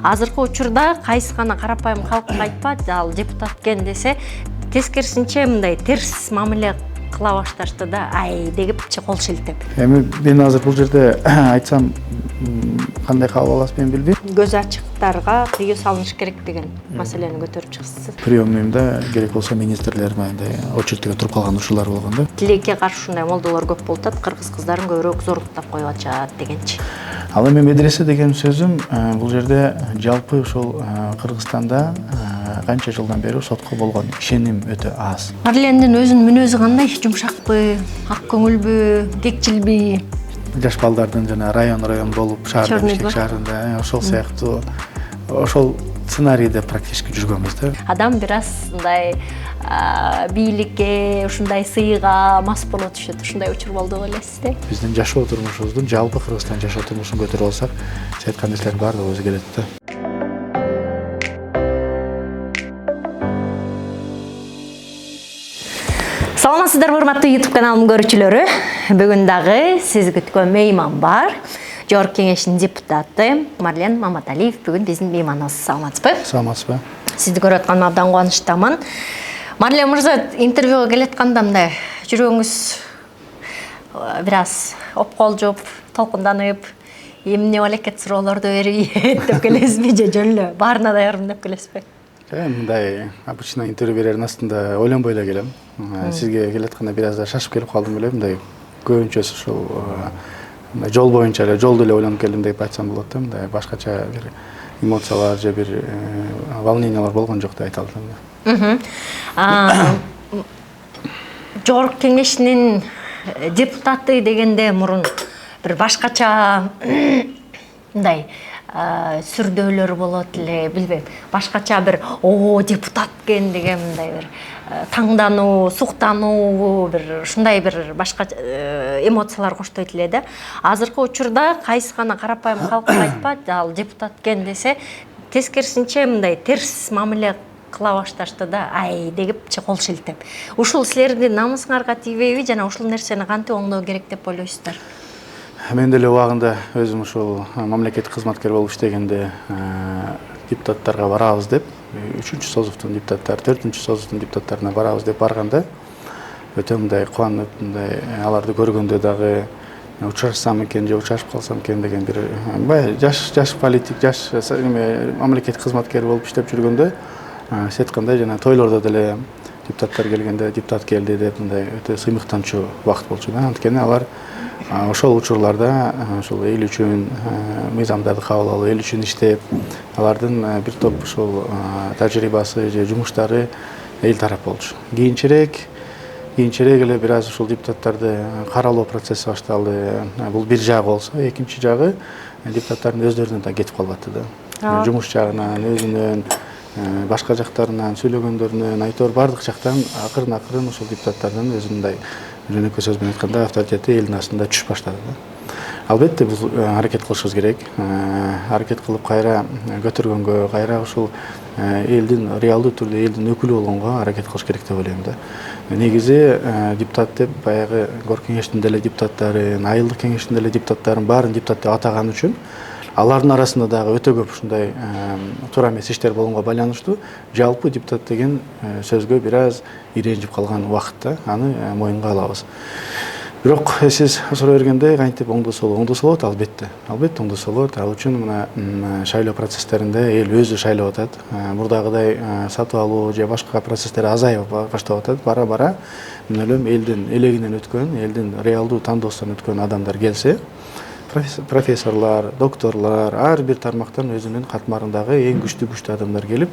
Азыркы учурда кайсы гана карапайым калкка айтпа, ал депутат экен десе, тескерисинче мындай терс мамиле кыла башташты да, ай дегипчи кол шилтеп. Эми мен азыр бул жерде айтсам кандай кабыл аласыз мен билбейм. Көз ачыктарга тыюу салыныш керек деген маселени көтөрүп чыксыз. Приемныйымда керек болсо министрлер мындай очередге туруп калган учурлар болгон да. Тилекке каршы ушундай молдолор көп болуп атат, кыргыз кыздарын көбүрөөк зордуктап коюп атышат дегенчи. Ал эми медресе деген сөзүм бул жерде жалпы ушул Кыргызстанда канча жылдан бери сотко болгон ишеним өтө аз. Марлендин өзүнүн мүнөзү кандай? Жумшакпы, ак көңүлбү, кекчилби? Жаш балдардын жана район болуп шаарында ошол сыяктуу ошол сценарийде практически жүргөнбүз да. Адам бир аз мындай бийликке, ушундай сыйга мас боло түшөт. Ушундай учур болду деп ойлойсуз да? Биздин жашоо турмушубуздун, жалпы Кыргызстан жашоо турмушун көтөрүп алсак, сиз айткан нерселердин баардыгы өзү келет да. Саламатсыздар, урматтуу YouTube каналымдын көрүүчүлөрү. Бүгүн дагы сиз күткөн мейман бар. Жогорку кеңештин депутаты Марлен Маматалиев бүгүн биздин мейманыбыз. Саламатсызбы? Саламатсызбы? Сизди көрүп атканыма абдан кубанычтамын. Марлен мырза, интервьюга келатканда мындай жүрөгүңүз бир аз опколжуп, толкунданып, эмне балекет суроолорду берип деп келесизби же жөн эле баарына даярмын деп келесизби? Мындай обычно интервью берердин астында ойлонбой эле келем. Сизге келатканда бир аз шашып келип калдым эле, мындай көбүнчөсү ушул жол боюнча эле, жолду эле ойлонуп келдим деп айтсам болот да. Мындай башкача бир эмоциялар же бир волнениялар болгон жок деп айта алам. Жогорку кеңештин депутаты дегенде мурун бир башкача мындай сүрдөөлөр болот эле, билбейм. Башкача бир депутат экен деген мындай бир таңдануу, суктануу, бир ушундай бир башка эмоциялар коштойт эле да. Азыркы учурда кайсы гана карапайым калкка айтпа, ал депутат экен десе, тескерисинче мындай терс мамиле кыла башташты да, ай дегипчи кол шилтеп. Ушул силердин намысыңарга тийбейби жана ушул нерсени кантип оңдоо керек деп ойлойсуздар? Мен деле убагында өзүм ушул мамлекеттик кызматкер болуп иштегенде депутаттарга барабыз деп, 3-чү созуктун депутаттары, 4-чү созуктун депутаттарына барабыз деп барганда өтө мындай кубанып, мындай аларды көргөндө дагы учрашсам экен же учрашып калсам экен деген бир баягы жаш политик, жаш мамлекеттик кызматкер болуп иштеп жүргөндө сиз айткандай жана тойлордо деле депутаттар келгенде депутат келди деп мындай өтө сыймыктанчу убакыт болчу да. Анткени алар ошол учурларда ошол эл үчүн мыйзамдарды кабыл алып, эл үчүн иштеп, алардын бир топ ушул тажрыйбасы же жумуштары эл тарап болчу. Кийинчерээк эле бир аз ушул депутаттарды каралоо процесси башталды. Бул бир жагы болсо, экинчи жагы депутаттардын өздөрүнөн да кетип калбатты да. Жумуш жагынан, өзүнөн, башка жактарынан, сүйлөгөндөрүнөн, айтор бардык жактан акырын ушул депутаттардын өзүндай жөнөкөй сөз менен айтканда авторитети элдин астында түшүп баштады да. Албетте бул аракет кылышыбыз керек. Аракет кылып кайра көтөргөнгө, кайра ушул элдин реалдуу түрдө элдин өкүлү болгонго аракет кылыш керек деп ойлойм да. Негизи депутат деп баягы Горко кеңештин деле депутаттарын, айылдык кеңештин деле депутаттарын баарын депутат деп атаган үчүн алардын арасында дагы өтө көп ушундай туура эмес иштер болгонго байланыштуу жалпы депутат деген сөзгө бир аз иренжип калган убакытта аны моюнга алабыз. Бирок сиз суроо бергендей кантип оңдосо болот? Албетте оңдосо болот. Ал үчүн мына шайлоо процесстеринде эл өзү шайлап атат. Мурдагыдай сатып алуу же башка процесстер азайып баштап атат. Бара мен ойлойм элдин элегинен өткөн, элдин реалдуу тандоосунан өткөн адамдар келсе, профессорлар, докторлар, ар бир тармактан өзүнүн катмарындагы эң күчтүү адамдар келип,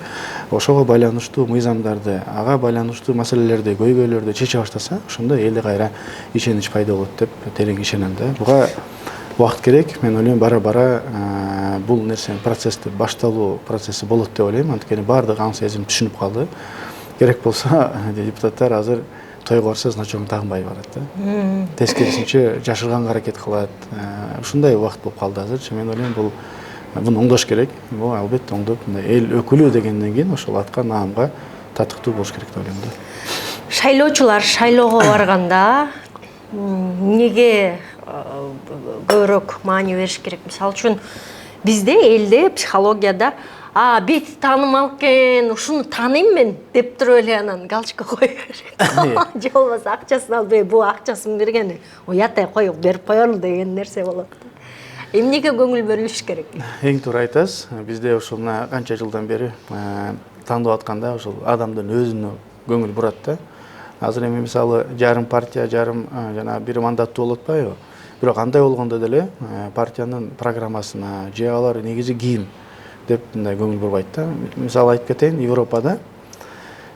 ошого байланыштуу мыйзамдарды, ага байланыштуу маселелерди, көйгөйлөрдү чече баштаса, ошондо элде кайра ишенич пайда болот деп терең ишенем да. Буга убакыт керек. Мен ойлойм бара бул нерсенин процессти башталуу процесси болот деп ойлойм. Анткени баардык аң сезим түшүнүп калды. Керек болсо депутаттар азыр тойго барса значогун тагынбай барат да. Тескерисинче жашырганга аракет кылат. Ушундай убакыт болуп калды азырчы. Мен ойлойм буну оңдош керек. Бул албетте оңдоп, эл өкүлү дегенден кийин ошол атка наамга татыктуу болуш керек деп ойлойм да. Шайлоочулар шайлоого барганда эмнеге көбүрөөк маани бериш керек? Мисалы үчүн Бизде элде психологияда бет таанымал экен, ушуну тааныйм мен деп туруп эле анан галочка кое берет. Же болбосо акчасын албай, бул акчасын бергени уяттай коюп берип коелу деген нерсе болот. Эмнеге көңүл бөлүш керек? Эң туура айтасыз. Бизде ушул мына канча жылдан бери тандап атканда ушул адамдын өзүнө көңүл бурат да. Азыр эми мисалы жарым партия, жарым жана бир мандаттуу болуп атпайбы? Бирок андай болгондо деле партиянын программасына же алар негизи кийим деп мындай көңүл бурбайт да. Мисалы айтып кетейин, Европада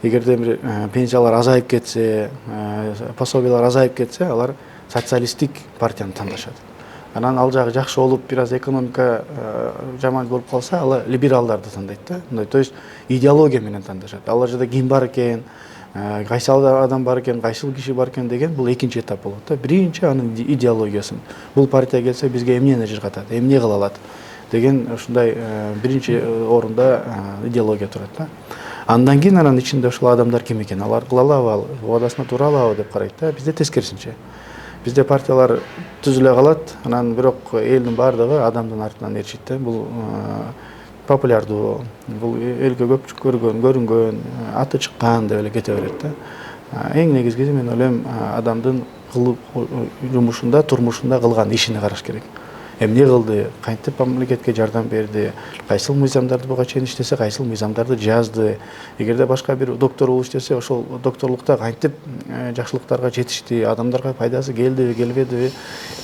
эгерде бир пенсиялар азайып кетсе, пособиялар азайып кетсе, алар социалисттик партияны тандашат. Анан ал жагы жакшы болуп, бир аз экономика жаман болуп калса, алар либералдарды тандайт да. Мындай, то есть идеология менен тандашат. Алар жерде ким бар экен, кайсыл адам бар экен, кайсыл киши бар экен деген бул экинчи этап болот да. Биринчи анын идеологиясын. Бул партия келсе бизге эмнени жыргатат, эмне кыла алат деген ушундай биринчи орунда идеология турат да. Андан кийин анын ичинде ушул адамдар ким экен, алар кыла алабы, убадасына туура алабы деп карайт да. Бизде тескерисинче. Бизде партиялар түзүлө калат, анан бирок элдин баардыгы адамдын артынан ээрчит да. Бул популярдуу, бул элге көп көрүнгөн, аты чыккан деп эле кете берет да. Эң негизгиси мен ойлойм адамдын жумушунда, турмушунда кылган ишине караш керек. Эмне кылды, кантип мамлекетке жардам берди, кайсыл мыйзамдарды буга чейин иштесе, кайсыл мыйзамдарды жазды. Эгерде башка бир доктор болуп иштесе, ошол докторлукта кантип жакшылыктарга жетишти, адамдарга пайдасы келдиби, келбедиби?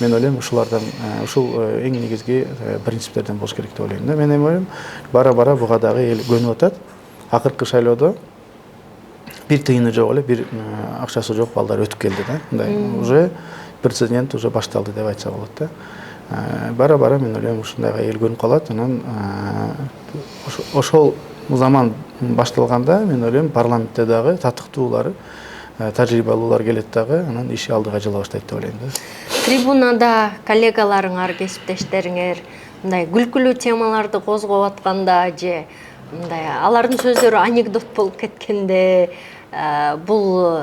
Мен ойлойм, ушулардан, ушул эң негизги принциптерден болуш керек деп ойлойм да. Мен эми ойлойм, бара-бара буга дагы эл көнүп атат. Акыркы шайлоодо бир тыйыны жок эле, бир акчасы жок балдар өтүп келди да. Мындай уже прецедент уже башталды деп айтса болот да. Бара-бара мен ойлойм ушундайга эл көнүп калат. Анан ошол заман башталганда мен ойлойм парламентте дагы татыктуулары, тажрыйбалуулар келет дагы, анан иши алдыга жыла баштайт деп ойлойм да. Трибунада коллегаларыңар, кесиптештериңер мындай күлкүлүү темаларды козгоп атканда же мындай алардын сөздөрү анекдот болуп кеткенде, бул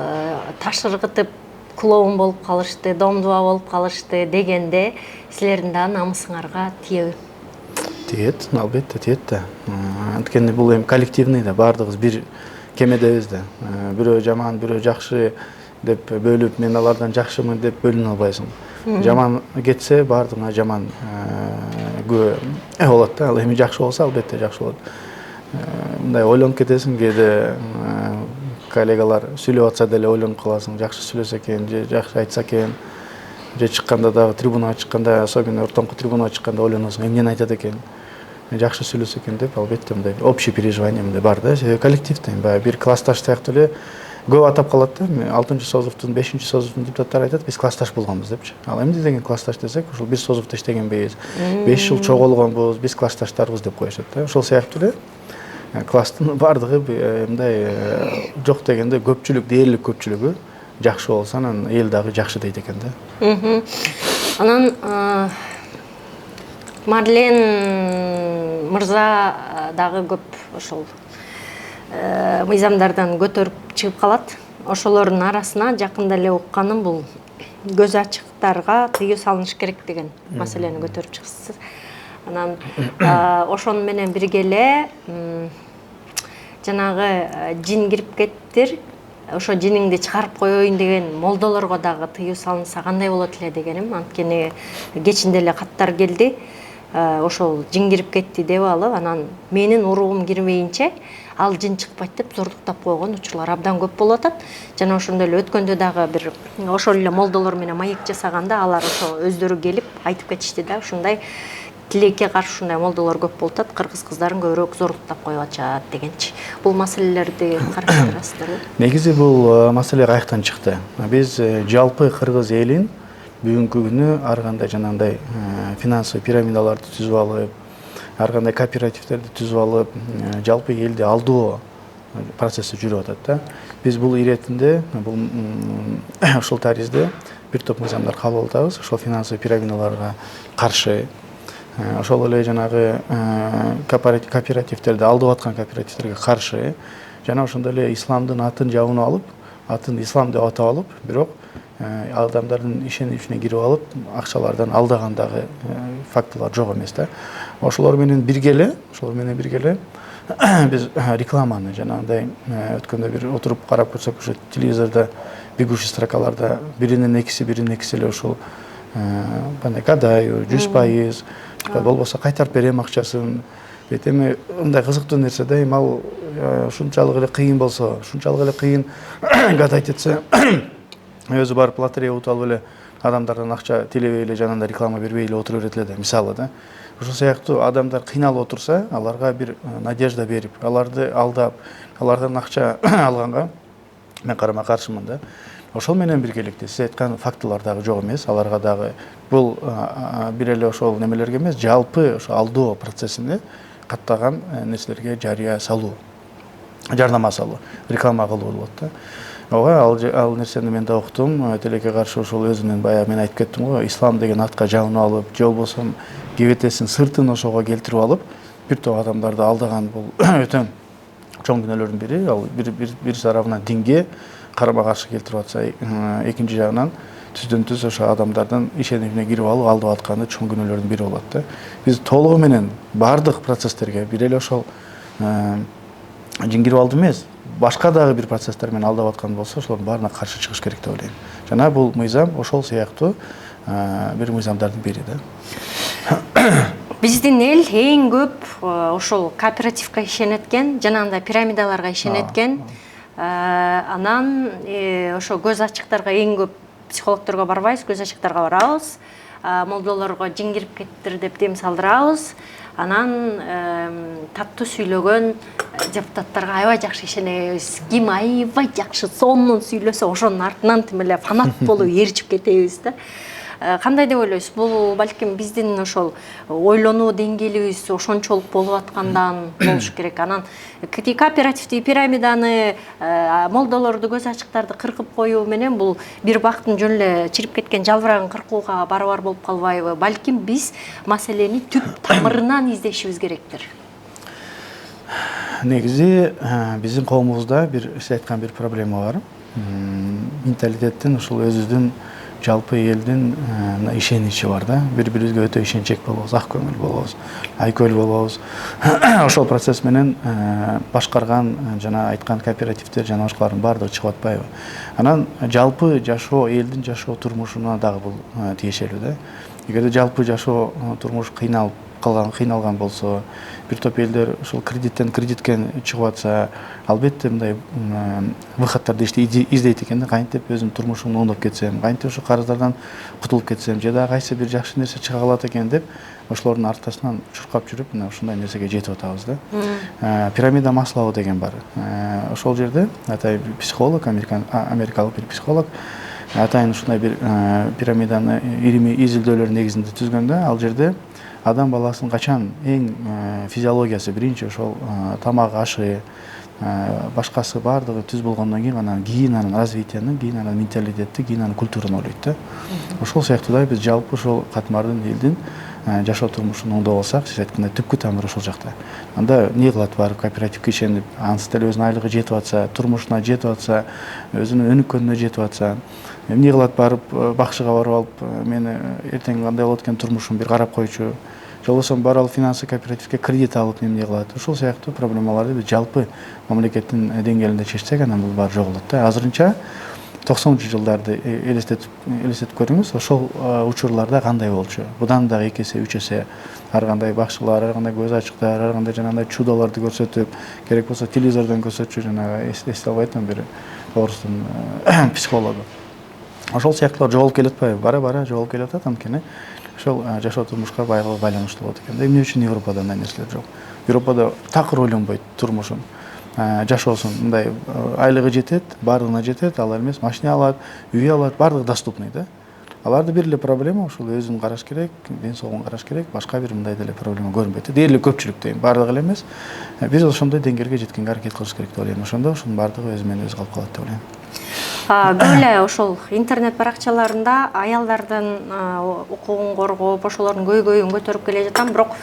ташыргытып клоун болуп калышты, домдуба болуп калышты дегенде силердин да намысыңарга тиеби? Тиет, албетте тиет да. Анткени бул эми коллективный да, баардыгыбыз бир кемедебиз да. Бирөө жаман, бирөө жакшы деп бөлүп, мен алардан жакшымын деп бөлүнө албайсың. Жаман кетсе баардыгына жаман күбө болот да. Ал эми жакшы болсо албетте жакшы болот. Мындай ойлонуп кетесиң, кээде коллегалар сүйлөп атса деле ойлонуп каласың, жакшы сүйлөсө экен, же жакшы айтса экен, же чыкканда дагы трибунага чыкканда, особенно ортоңку трибунага чыкканда ойлоносуң, эмнени айтат экен, жакшы сүйлөсө экен деп, албетте мындай общий переживание мындай бар да, коллективде, баягы бир классташ сыяктуу эле көп атап калат да. 6-чы созуктун, 5-чи созуктун депутаттары айтат, биз классташ болгонбуз депчи. Ал эмне деген классташ десек, ушул бир созукта иштегенбиз, 5 жыл чогулгонбуз, биз классташтарбыз деп коюшат да. Ошол сыяктуу эле класстын баардыгы мындай жок дегенде көпчүлүк, дээрлик көпчүлүгү жакшы болсо, анан эл дагы жакшы дейт экен да. Анан Марлен мырза дагы көп ошол мыйзамдардан көтөрүп чыгып калат. Ошолордун арасына жакында эле укканым бул көз ачыктарга тыюу салыныш керек деген маселени көтөрүп чыксыз. Анан ошону менен бирге эле жанагы жин кирип кеттир, ошо жиниңди чыгарып коеюн деген молдолорго дагы тыюу салынса кандай болот эле дегеним. Анткени кечинде эле каттар келди, ошол жин кирип кетти деп алып, анан менин уругум кирмейинче ал жин чыкпайт деп зордуктап койгон учурлар абдан көп болуп атат. Жана ошондой эле өткөндө дагы бир ошол эле молдолор менен маек жасаганда алар ошо өздөрү келип айтып кетишти да, ушундай тилекке каршы ушундай молдолор көп болуп атат, кыргыз кыздарын көбүрөөк зордуктап коюп атышат дегенчи. Бул маселелерди караштырасыздарбы? Негизи бул маселе каяктан чыкты? Биз жалпы кыргыз элин бүгүнкү күнү ар кандай жанагындай финансовый пирамидаларды түзүп алып, ар кандай кооперативдерди түзүп алып, жалпы элди алдоо процесси жүрүп атат да. Биз бул иретинде, бул ошол таризде бир топ мыйзамдар кабыл алабыз, ошол финансовый пирамидаларга каршы. Ошол эле жанагы кооперативдерди алдап аткан кооперативдерге каршы, жана ошондой эле исламдын атын жабынып алып, атын ислам деп атап алып, бирок адамдардын ишеничине кирип алып акчалардан алдагандагы фактылар жок эмес да. Ошолор менен бирге эле биз рекламаны жанагындай өткөндө бир отуруп карап көрсөк ошо телевизордо бегущий строкаларда биринен экиси эле ушул кандай кадайы 100%, болбосо кайтарып берем акчасын. Бет эми мындай кызыктуу нерсе да, эми ал ушунчалык эле кыйын болсо, ушунчалык эле кыйын гадайт этсе, өзү барып лотерея утуп алып эле адамдардан акча телебей эле жанагындай реклама бербей эле отура берет эле да, мисалы да. Ошол сыяктуу адамдар кыйналып отурса, аларга бир надежда берип, аларды алдап, алардан акча алганга мен карама каршымын да. Ошол менен биргеликте сиз айткан фактылар дагы жок эмес, аларга дагы бул бир эле ошол немелерге эмес, жалпы ошо алдоо процессине каттаган нерселерге жарыя салуу, жарнама салуу, реклама кылуу болот да. Ооба, ал нерсени мен да уктум. Тилекке каршы ошол өзүнүн баягы мен айтып кеттим го, ислам деген атка жабынып алып, же болбосо кебетесин сыртын ошого келтирип алып, бир топ адамдарды алдаган бул өтө чоң күнөөлөрдүн бири. Ал бир тарабынан динге карама каршы келтирип атса, экинчи жагынан түздөн түз ошо адамдардын ишенимине кирип алып алдап атканы чоң күнөөлөрдүн бири болот да. Биз толугу менен бардык процесстерге бир эле ошол жиңгирип алды эмес, башка дагы бир процесстер менен алдап аткан болсо, ошолордун баарына каршы чыгыш керек деп ойлойм. Жана бул мыйзам ошол сыяктуу бир мыйзамдардын бири да. Биздин эл эң көп ошол кооперативге ишенет экен, жанагындай пирамидаларга ишенет экен. Анан ошо көз ачыктарга эң көп психологторго барбайбыз, көз ачыктарга барабыз. Молдолорго жиңгирип кеттир деп дем салдырабыз. Анан таттуу сүйлөгөн депутаттарга аябай жакшы ишенебиз. Ким аябай жакшы сонун сүйлөсө, ошонун артынан тим эле фанат болуп ээрчип кетебиз да. Кандай деп ойлойсуз? Бул балким биздин ошол ойлонуу деңгээлибиз ошончолук болуп аткандан болуш керек. Анан кооперативди, пирамиданы, молдолорду, көз ачыктарды кыркып коюу менен бул бир бактын жөн эле чирип кеткен жалбырагын кыркууга барабар болуп калбайбы? Балким биз маселени түп тамырынан издешибиз керектир. Негизи биздин коомубузда сиз айткан бир проблема бар. Менталитеттин ошол өзүбүздүн жалпы элдин ишеничи бар да. Бири-бирибизге өтө ишенчек болобуз, ак көңүл болобуз, айкөл болобуз. Ошол процесс менен башкарган жана айткан кооперативдер жана башкалардын баардыгы чыгып атпайбы. Анан жалпы жашоо, элдин жашоо турмушуна дагы бул тиешелүү да. Эгерде жалпы жашоо турмуш кыйналган болсо, бир топ элдер ошол кредиттен кредитке чыгып атса, албетте мындай выходтарды издейт экен да. Кантип өзүмдүн турмушумду оңдоп кетсем, кантип ошо карыздардан кутулуп кетсем, же да кайсы бир жакшы нерсе чыга калат экен деп ошолордун аркасынан чуркап жүрүп, мына ушундай нерсеге жетип атабыз да. Пирамида Маслоу деген бар. Ошол жерде атайын психолог, америкалык бир психолог атайын ушундай бир пирамиданы илимий изилдөөлөр негизинде түзгөн да. Ал жерде адам баласынын качан эң физиологиясы биринчи ошол тамак, ашы, башкасы баардыгы түз болгондон кийин анан развитиянын, кийин анан менталитетти, кийин анан культураны ойлойт да. Ошол сыяктуудай биз жалпы ошол катмардын элдин жашоо турмушун оңдоп алсак, сиз айткандай түпкү тамыры ошол жакта. Анда эмне кылат барып кооперативге ишенип, ансыз деле өзүнүн айлыгы жетип атса, турмушуна жетип атса, өзүнүн өнүккөнүнө жетип атса, эмне кылат барып бакчыга барып алып, мени эртең кандай болот экен турмушум бир карап койчу, же болбосо бара алып финансый кооперативге кредит алып эмне кылат. Ошол сыяктуу проблемаларды биз жалпы мамлекеттин деңгээлинде чечсек, анан бул баары жоголот да. Азырынча 90-жылдарды элестетип көрүңүз, ошол учурларда кандай болчу? Будан дагы 2 эсе, 3 эсе ар кандай бакчылар, ар кандай көз ачыктар, ар кандай жанагындай чудолорду көрсөтүп, керек болсо телевизордон көрсөтчү, жанагы эсте албайтмын бир орустун психологу. Ошол сыяктуулар жоголуп келе атпайбы? Бара-бара жоголуп келе атат, анткени ошол жашоо турмушка байланыштуу болот экен да. Эмне үчүн Европада андай нерселер жок? Европада такыр ойлонбойт турмушун, жашоосун, мындай айлыгы жетет, баардыгына жетет, алар эмес машина алат, үй алат, баардыгы доступный да. Аларды бир эле проблема ошол өзүн караш керек, ден соолугун караш керек, башка бир мындай деле проблема көрүнбөйт. Дээрлик көпчүлүк дейм, баардыгы эле эмес. Биз ошондой деңгээлге жеткенге аракет кылыш керек деп ойлойм. Ошондо ошонун баардыгы өзү менен өзү калып калат деп ойлойм. Көп эле ошол интернет баракчаларында аялдардын укугун коргоп, ошолордун көйгөйүн көтөрүп келе жатам, бирок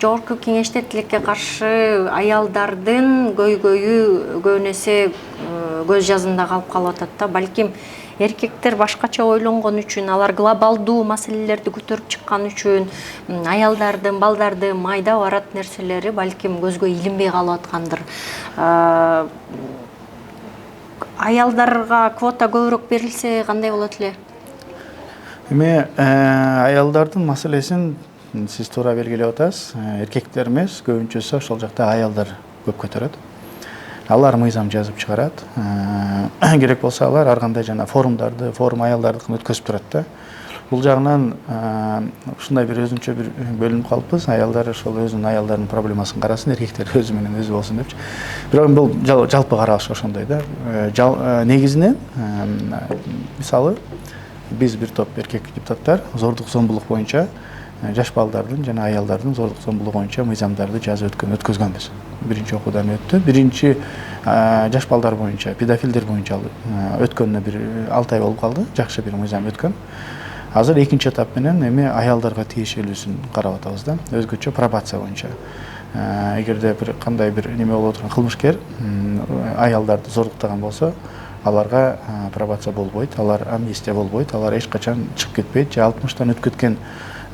жогорку кеңеште тилекке каршы аялдардын көйгөйү көбүнесе көз жазында калып атат да. Балким эркектер башкача ойлонгон үчүн, алар глобалдуу маселелерди көтөрүп чыккан үчүн аялдардын, балдардын майда барат нерселери балким көзгө илинбей калып аткандыр. Аялдарга квота көбүрөөк берилсе кандай болот эле? Эми аялдардын маселесин сиз туура белгилеп атасыз. Эркектер эмес, көбүнчөсү ошол жакта аялдар көп көтөрөт. Алар мыйзам жазып чыгарат. Керек болсо алар ар кандай жана форум аялдардыкын өткөзүп турат да. Бул жагынан ушундай бир өзүнчө бир бөлүнүп калыппыз. Аялдар ошол өзүнүн аялдарынын проблемасын карасын, эркектер өзү менен өзү болсун депчи. Бирок бул жалпы караш ошондой да. Негизинен мисалы биз бир топ эркек депутаттар зордук зомбулук боюнча жаш балдардын жана аялдардын зордук зомбулугу боюнча мыйзамдарды жазып өткөзгөнбүз. Биринчи окуудан өттү. Биринчи жаш балдар боюнча, педофилдер боюнча өткөнүнө бир 6 ай болуп калды. Жакшы бир мыйзам өткөн. Азыр экинчи этап менен эми аялдарга тиешелүүсүн карап атабыз да. Өзгөчө пробация боюнча. Эгерде бир кандай бир неме болуп турган кылмышкер аялдарды зордуктаган болсо, аларга пробация болбойт, алар амнистия болбойт, алар эч качан чыгып кетпейт. Же 60тан өтүп кеткен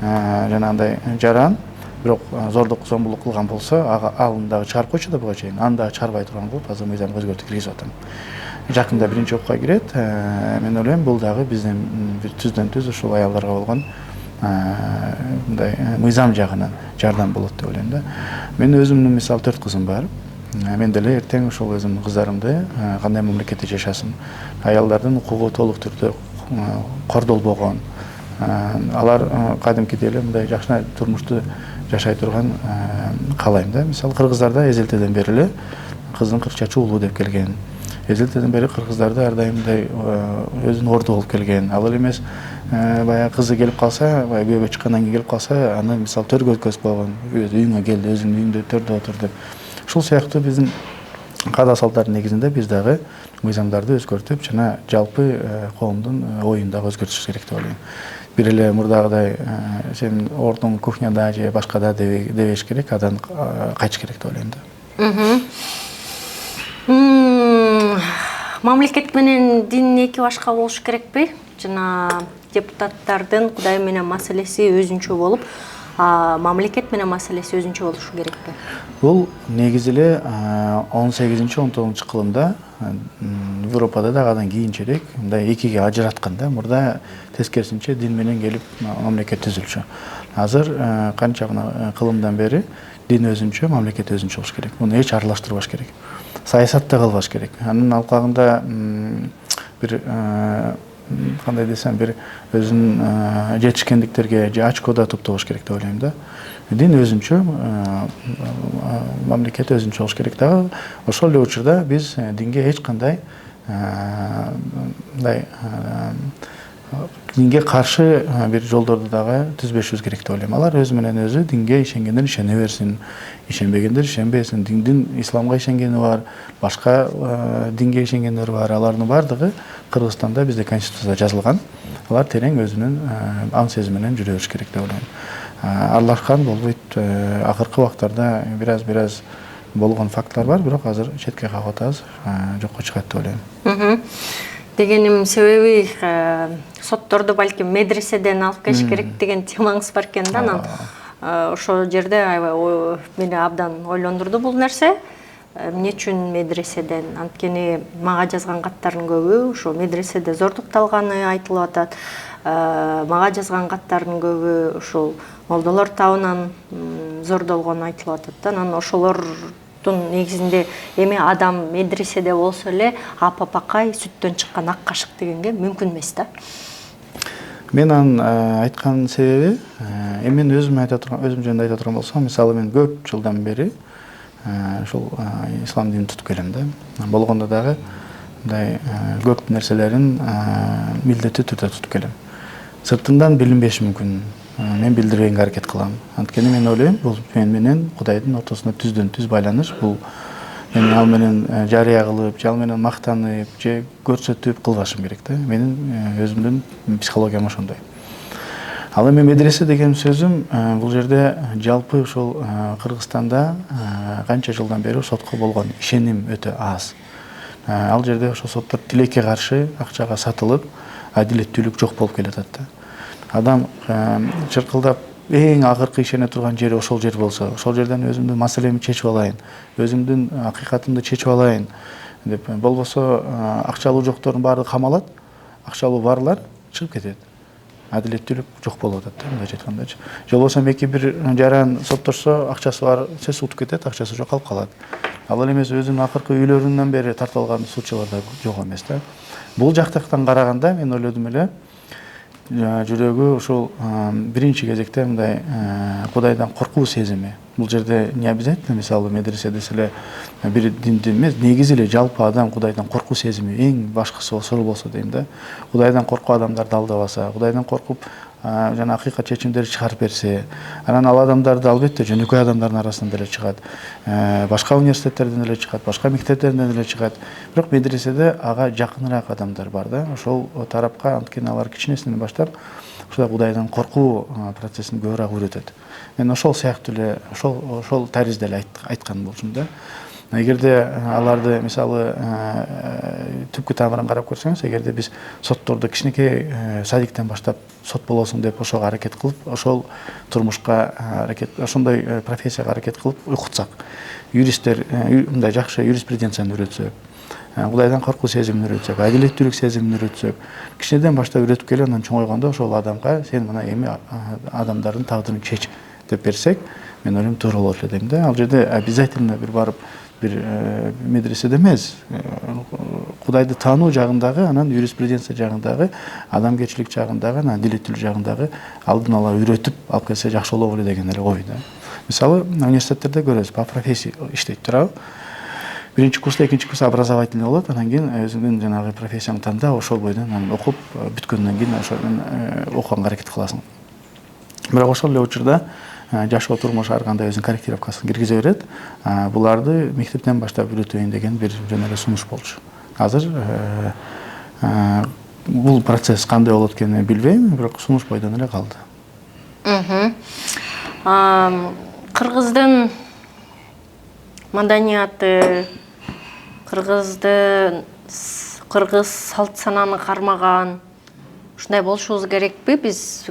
жанагындай жаран, бирок зордук зомбулук кылган болсо, алын дагы чыгарып койчу да буга чейин, аны дагы чыгарбай турган кылып, азыр мыйзамга өзгөртүү киргизип атам. Жакында биринчи окууга кирет. Мен ойлойм, бул дагы биздин бир түздөн-түз ушул аялдарга болгон мындай мыйзам жагынан жардам болот деп ойлойм да. Мен өзүмдүн мисалы 4 кызым бар. Мен деле эртең ошол өзүмдүн кыздарымды кандай мамлекетте жашасын, аялдардын укугу толук түрдө кордолбогон, алар кадимкидей эле мындай жакшы турмушту жашай турган каалайм да. Мисалы кыргыздарда эзелтеден бери эле кыздын 40 жашы улуу деп келген. Эзелтеден бери кыргыздарда ар дайым мындай өзүнүн орду болуп келген. Ал эмес баягы кызы келип калса, баягы күйөөгө чыккандан кийин келип калса, аны мисалы төргө өткөзүп койгон, үйүңө келди, өзүнүн үйүндө төрдө отур деп. Ушул сыяктуу биздин каада салттардын негизинде биз дагы мыйзамдарды өзгөртүп, жана жалпы коомдун оюн дагы өзгөртүш керек деп ойлойм. Бир эле мурдагыдай сен ордуң кухняда же башкада дебеш керек, адан кайтыш керек деп ойлойм да. Мамлекет менен дин эки башка болуш керекпи? Жана депутаттардын Кудай менен маселеси өзүнчө болуп, мамлекет менен маселеси өзүнчө болушу керекпи? Бул негизи эле 18-19 кылымда Европада да адан кийинчерээк мындай экиге ажыраткан да. Мурда тескерисинче дин менен келип мамлекет түзүлчү. Азыр канча кылымдан бери дин өзүнчө, мамлекет өзүнчө болуш керек. Муну эч аралаштырбаш керек. Саясатта кылбаш керек. Анын алкагында бир кандай десем, бир өзүнүн жетишкендиктерге же очкода топтогош керек деп ойлойм да. Дин өзүнчө, мамлекет өзүнчө болуш керек дагы. Ошол эле учурда биз динге эч кандай мындай динге каршы бир жолдорду дагы түзбөшүбүз керек деп ойлойм. Алар өзү менен өзү динге ишенгендер ишене берсин, ишенбегендер ишенбесин. Диндин исламга ишенгени бар, башка динге ишенгендер бар. Алардын бардыгы Кыргызстанда бизде конституцияда жазылган. Алар терең өзүнүн аң сезими менен жүрө бериш керек деп ойлойм. Аралашкан болбойт. Акыркы убактарда бир-аз болгон фактылар бар, бирок азыр четке кагып атабыз, жокко чыгат деп ойлойм. Дегеним себеби сотторду балким медреседен алып келиш керек деген темаңыз бар экен да. Анан ошол жерде мени абдан ойлондурду бул нерсе. Эмне үчүн медреседен? Анткени мага жазган каттардын көбү ошо медреседе зордукталганы айтылып атат. Мага жазган каттардын көбү ошол молдолор табынан зордолгону айтылып атат да. Анан ошолордун негизинде эми адам медреседе болсо эле апа-пакай сүттөн чыккан ак кашык дегенге мүмкүн эмес да. Мен анын айткан себеби, мен өзүм жөнүндө айта турган болсом, мисалы мен көп жылдан бери ушул ислам динин тутуп келем да. Болгондо дагы мындай көп нерселерин милдеттүү түрдө тутуп келем. Сыртынан билинбеши мүмкүн. Мен билдирбегенге аракет кылам. Анткени мен ойлойм, бул мен менен Кудайдын ортосунда түздөн-түз байланыш. Бул мен ал менен жарыя кылып, ал менен мактанып, же көрсөтүп кылбашым керек да. Менин өзүмдүн психологиям ошондой. Ал эми медресе деген сөзүм бул жерде жалпы ушул Кыргызстанда канча жылдан бери сотко болгон ишеним өтө аз. Ал жерде ошол соттор тилекке каршы акчага сатылып, адилеттүүлүк жок болуп келатат да. Адам чыркылдап эң акыркы ишене турган жери ошол жер болсо, ошол жерден өзүмдүн маселемди чечип алайын, өзүмдүн акыйкатымды чечип алайын деп, болбосо акчалуу жоктордун баары камалат, акчалуу барлар чыгып кетет. Адилеттүүлүк жок болуп атат да, мындайча айткандачы. Же болбосо эки бир жаран соттошсо, акчасы бар сөз утуп кетет, акчасы жок калып калат. Ал эле эмес өзүнүн акыркы үйлөрүнөн бери тартып алган суутчулар да жок эмес да. Бул жактан караганда мен ойлодум эле, жүрөгү ушул биринчи кезекте мындай Кудайдан коркуу сезими. Бул жерде не обязательно, мисалы медресе десе эле бир динди эмес, негизи эле жалпы адам Кудайдан коркуу сезими эң башкысы ошол болсо дейм да. Кудайдан коркуу адамдарды алдабаса, Кудайдан коркуп жана акыйкат чечимдерди чыгарып берсе, анан ал адамдарды албетте жөнөкөй адамдардын арасынан деле чыгат, башка университеттерден деле чыгат, башка мектептерден деле чыгат. Бирок медреседе ага жакыныраак адамдар бар да. Ошол тарапка анткени алар кичинесинен баштап ушул Кудайдан коркуу процессин көбүрөөк үйрөтөт. Мен ошол сыяктуу эле, ошол таризде эле айткан болчумун да. Эгерде аларды мисалы түпкү тамырын карап көрсөңүз, эгерде биз сотторду кичинекей садиктен баштап сот болосуң деп ошого аракет кылып, ошол турмушка аракет, ошондой профессияга аракет кылып окутсак, юристтер мындай жакшы юриспруденцияны үйрөтсөк, Кудайдан коркуу сезимин үйрөтсөк, адилеттүүлүк сезимин үйрөтсөк, кичинеден баштап үйрөтүп келип, анан чоңойгондо ошол адамга сен мына эми адамдардын тагдырын чеч деп берсек, мен ойлойм туура болот эле дейм да. Ал жерде обязательно бир барып бир медреседе эмес, Кудайды таануу жагындагы, анан юриспруденция жагындагы, адамгерчилик жагындагы, анан адилеттүүлүк жагындагы алдын ала үйрөтүп алып келсе жакшы болобу эле деген эле ой да. Мисалы университеттерде көрөбүз, по профессии иштейт туурабы. Биринчи курста, экинчи курста образовательный болот, анан кийин өзүңдүн жанагы профессияңды танда, ошол бойдон анан окуп бүткөндөн кийин ошондон окуганга аракет кыласың. Бирок ошол эле учурда жашоо турмуш ар кандай өзүнүн корректировкасын киргизе берет. Буларды мектептен баштап үйрөтөйүн деген бир жөн эле сунуш болчу. Азыр бул процесс кандай болот экенин билбейм, бирок сунуш бойдон эле калды. Кыргыздын маданияты, кыргыз салт сананы кармаган ушундай болушубуз керекпи? Биз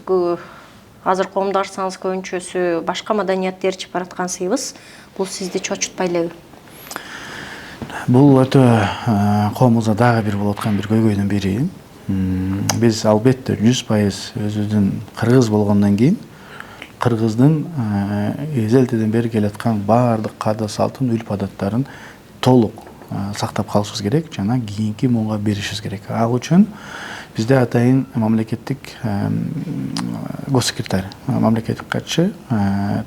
азыр коомдо карасаңыз көбүнчөсү башка маданиятты ээрчип бараткансыйбыз. Бул сизди чочутпай элеби? Бул өтө коомубузда дагы бир болуп аткан бир көйгөйдүн бири. Биз албетте 100% өзүбүздүн кыргыз болгондон кийин кыргыздын эзелтеден бери келаткан баардык каада салтын, үлп адаттарын толук сактап калышыбыз керек жана кийинки муунга беришибиз керек. Ал үчүн бизде атайын мамлекеттик госсекретарь, мамлекеттик катчы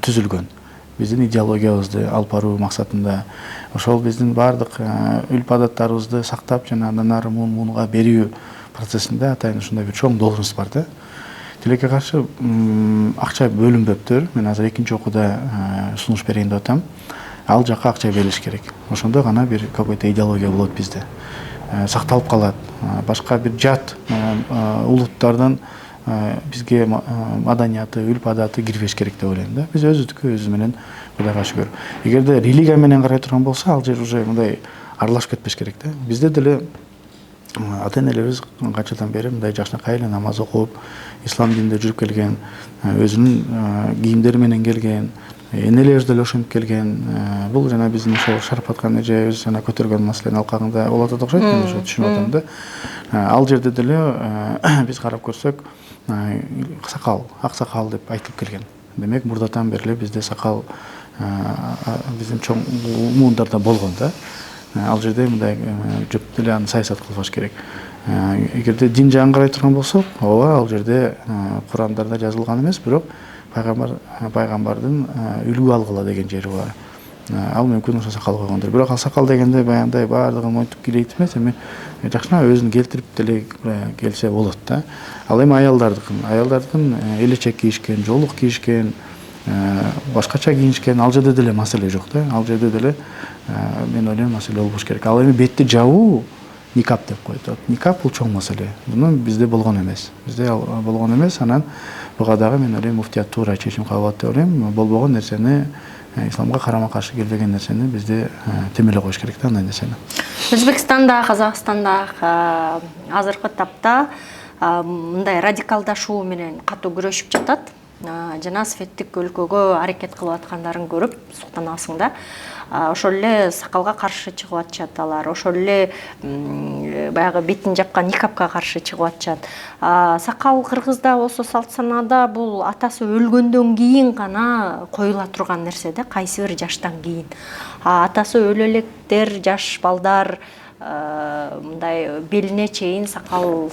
түзүлгөн. Биздин идеологиябызды алып баруу максатында ошол биздин баардык үлп адаттарыбызды сактап жана андан ары муунга берүү процессинде атайын ушундай бир чоң должность бар да. Тилекке каршы акча бөлүнбөптүр. Мен азыр экинчи окууда сунуш берейин деп атам. Ал жакка акча берилиш керек. Ошондо гана бир какой-то идеология болот бизде. Сакталып калат. Башка бир жат улуттардан бизге маданияты, үлп адаты кирбеш керек деп ойлойм да. Биз өзүбүздүкү өзүбүз менен Кудайга шүгүр. Эгерде религия менен карай турган болсо, ал жер уже мындай аралашып кетпеш керек да. Бизде деле ата-энелерибиз канчадан бери мындай жакшынакай эле намаз окуп, ислам дининде жүрүп келген, өзүнүн кийимдери менен келген, энелерибиз деле ошентип келген. Бул жана биздин ошол Шарапаткан эжебиз жана көтөргөн маселенин алкагында болот атат окшойт, мен ошо түшүнүп атам да. Ал жерде деле биз карап көрсөк, сакал, ак сакал деп айтылып келген. Демек, мурдатан бери эле бизде сакал биздин чоң муундарда болгон да. Ал жерде мындай жөп деле аны саясат кылбаш керек. Эгерде дин жагын карай турган болсок, ооба, ал жерде Курандарда жазылган эмес, бирок пайгамбардын үлгү алгыла деген жери бар. Ал мүмкүн ошо сакал койгондор. Бирок ал сакал дегенде баягындай баардыгын монтип килейт эмес, эми жакшына өзүн келтирип деле келсе болот да. Ал эми аялдардын элечек кийишкен, жолук кийишкен, башкача кийишкен, ал жерде деле маселе жок да. Ал жерде деле мен ойлойм маселе болбош керек. Ал эми бетти жабуу никап деп коет. Никап бул чоң маселе. Муну бизде болгон эмес. Бизде болгон эмес, анан буга дагы мен ойлойм муфтият туура чечим кабыл алат деп ойлойм. Болбогон нерсени исламга карама каршы келбеген нерсени бизде темелеп коюш керек да андай нерсени. Өзбекстанда, Казакстанда азыркы тапта мындай радикалдашуу менен катуу күрөшүп жатат. Жана светтик өлкөгө аракет кылып аткандарын көрүп суктанасың да. Ошол эле сакалга каршы чыгып атышат алар. Ошол эле баягы бетин жапкан никапка каршы чыгып атышат. Сакал кыргызда болсо салт санаада бул атасы өлгөндөн кийин гана коюла турган нерсе да, кайсы бир жаштан кийин. Атасы өлө электер, жаш балдар мындай белине чейин сакал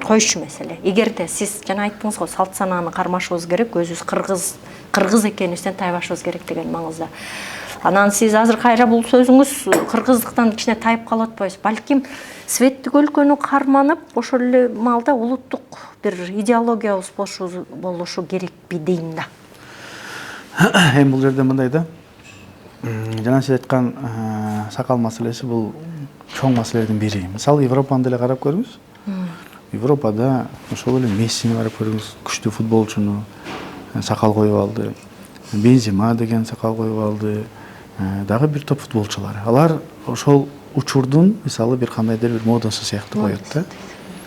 коюшу маселе. Эгерде сиз жана айттыңыз го салт санааны кармашыбыз керек, өзүбүз кыргыз экенибизден тайбашыбыз керек деген маңызда. Анан сиз азыр кайра бул сөзүңүз кыргыздыктан кичине тайып калып атпайсыз? Балким светтик өлкөнү карманып, ошол эле маалда улуттук бир идеологиябыз болушу керекпи дейм да. Эми бул жерде мындай да. Жана сиз айткан сакал маселеси бул чоң маселелердин бири. Мисалы Европаны деле карап көрүңүз. Европада ошол эле Мессини карап көрүңүз, күчтүү футболчуну сакал коюп алды. Бензема деген сакал коюп алды. Дагы бир топ футболчулар. Алар ошол учурдун мисалы бир кандайдыр бир модасы сыяктуу коет да.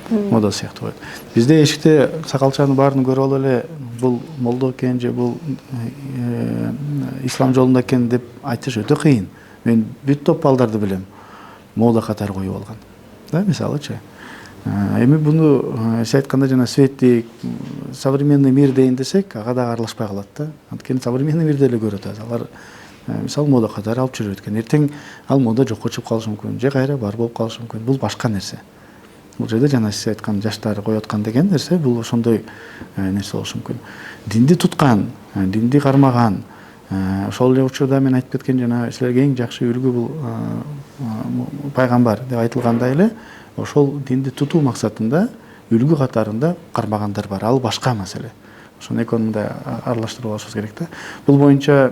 Модасы сыяктуу коет. Бизде эшикте сакалчанын баарын көрүп алып эле бул молдо экен же бул ислам жолунда экен деп айтыш өтө кыйын. Мен бир топ балдарды билем. Мода катары коюп алган. Да, мисалычы. Эми буну сиз айтканда жана светтик, современный мир дейин десек, ага да аралашпай калат да. Анткени современный мирде эле көрөт азыр. Алар мисалы мода катары алып жүрүп өткөн. Эртең ал мода жокко чыгып калышы мүмкүн, же кайра бар болуп калышы мүмкүн. Бул башка нерсе. Бул жерде жана сиз айткан жаштар коюп аткан деген нерсе бул ошондой нерсе болушу мүмкүн. Динди туткан, динди кармаган, ошол эле учурда мен айтып кеткен жана силерге эң жакшы үлгү бул пайгамбар деп айтылгандай эле ошол динди тутуу максатында үлгү катарында кармагандар бар. Ал башка маселе. Ошону экөөнү мындай аралаштырып алышыбыз керек да. Бул боюнча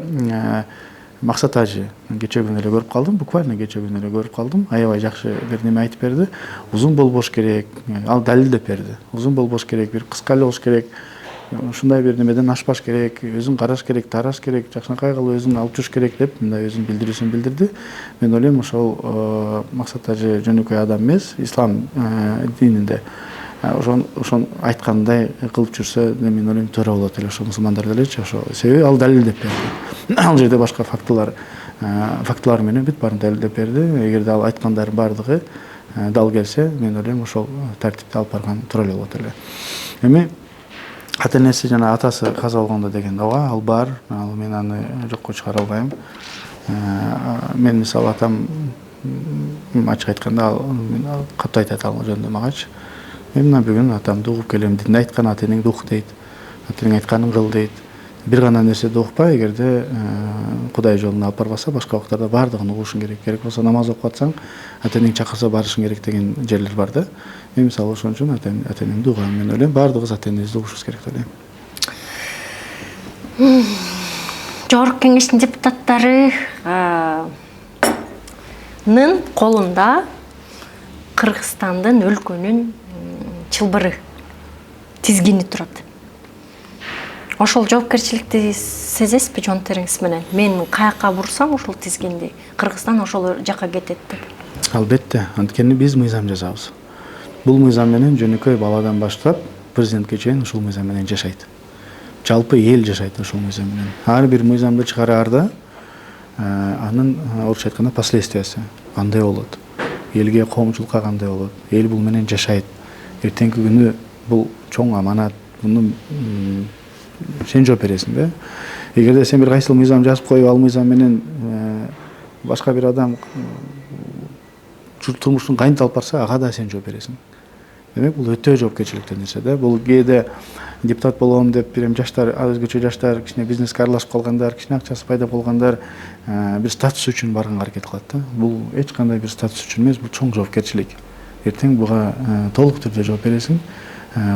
Максат ажы кечээ күнү эле көрүп калдым, буквально кечээ күнү эле көрүп калдым. Аябай жакшы бир неме айтып берди. Узун болбош керек, ал далилдеп берди. Узун болбош керек, бир кыска эле болуш керек. Ушундай бир немеден ашпаш керек, өзүн караш керек, тараш керек, жакшынакай кылып өзүн алып жүрүш керек деп мындай өзүнүн билдирүүсүн билдирди. Мен ойлойм ошол Максат ажы жөнөкөй адам эмес, ислам дининде ошон айткандай кылып жүрсө, мен ойлойм туура болот эле ошо мусулмандар делечи, ошо себеби ал далилдеп берди. Ал жерде башка фактылар менен бүт баарын далилдеп берди. Эгерде ал айткандардын баардыгы дал келсе, мен ойлойм ошол тартипте алып барган туура эле болот эле. Эми ата-энеси жана атасы каза болгондо деген ооба, ал бар. Ал мен аны жокко чыгара албайм. Мен мисалы атам ачык айтканда ал катуу айтат ал жөнүндө магачы. Мен мына бүгүн атамды угуп келем. Дин айткан ата-энеңди ук дейт. Ата-энең айтканын кыл дейт. Бир гана нерседи укпа, эгерде Кудай жолуна алып барбаса, башка убактарда баардыгын угушуң керек. Керек болсо намаз окуп атсаң, ата-энең чакырса барышың керек деген жерлер бар да. Мен мисалы ошон үчүн ата-энемди угам. Мен ойлойм, баардыгыбыз ата-энебизди угушубуз керек деп ойлойм. Жогорку кеңештин депутаттарынын колунда Кыргызстандын өлкөнүн чылбыры, тизгини турат. Ошол жоопкерчиликти сезесизби жон териңиз менен? Мен каяка бурсам ошол тизгинди, Кыргызстан ошол жака кетет деп. Албетте, анткени биз мыйзам жазабыз. Бул мыйзам менен жөнөкөй баладан баштап президентке чейин ушул мыйзам менен жашайт. Жалпы эл жашайт ушул мыйзам менен. Ар бир мыйзамды чыгараарда анын орусча айтканда последствиясы кандай болот? Элге, коомчулукка кандай болот? Эл бул менен жашайт. Эртеңки күнү бул чоң аманат. Муну сен жооп бересиң да. Эгерде сен бир кайсыл мыйзам жазып коюп, ал мыйзам менен башка бир адам турмушун кайынтып алып барса, ага да сен жооп бересиң. Демек, бул өтө жоопкерчиликтүү нерсе да. Бул кээде депутат болом деп бир жаштар, өзгөчө жаштар, кичине бизнеске аралашып калгандар, кичине акчасы пайда болгондар бир статус үчүн барганга аракет кылат да. Бул эч кандай бир статус үчүн эмес, бул чоң жоопкерчилик. Эртең буга толук түрдө жооп бересиң.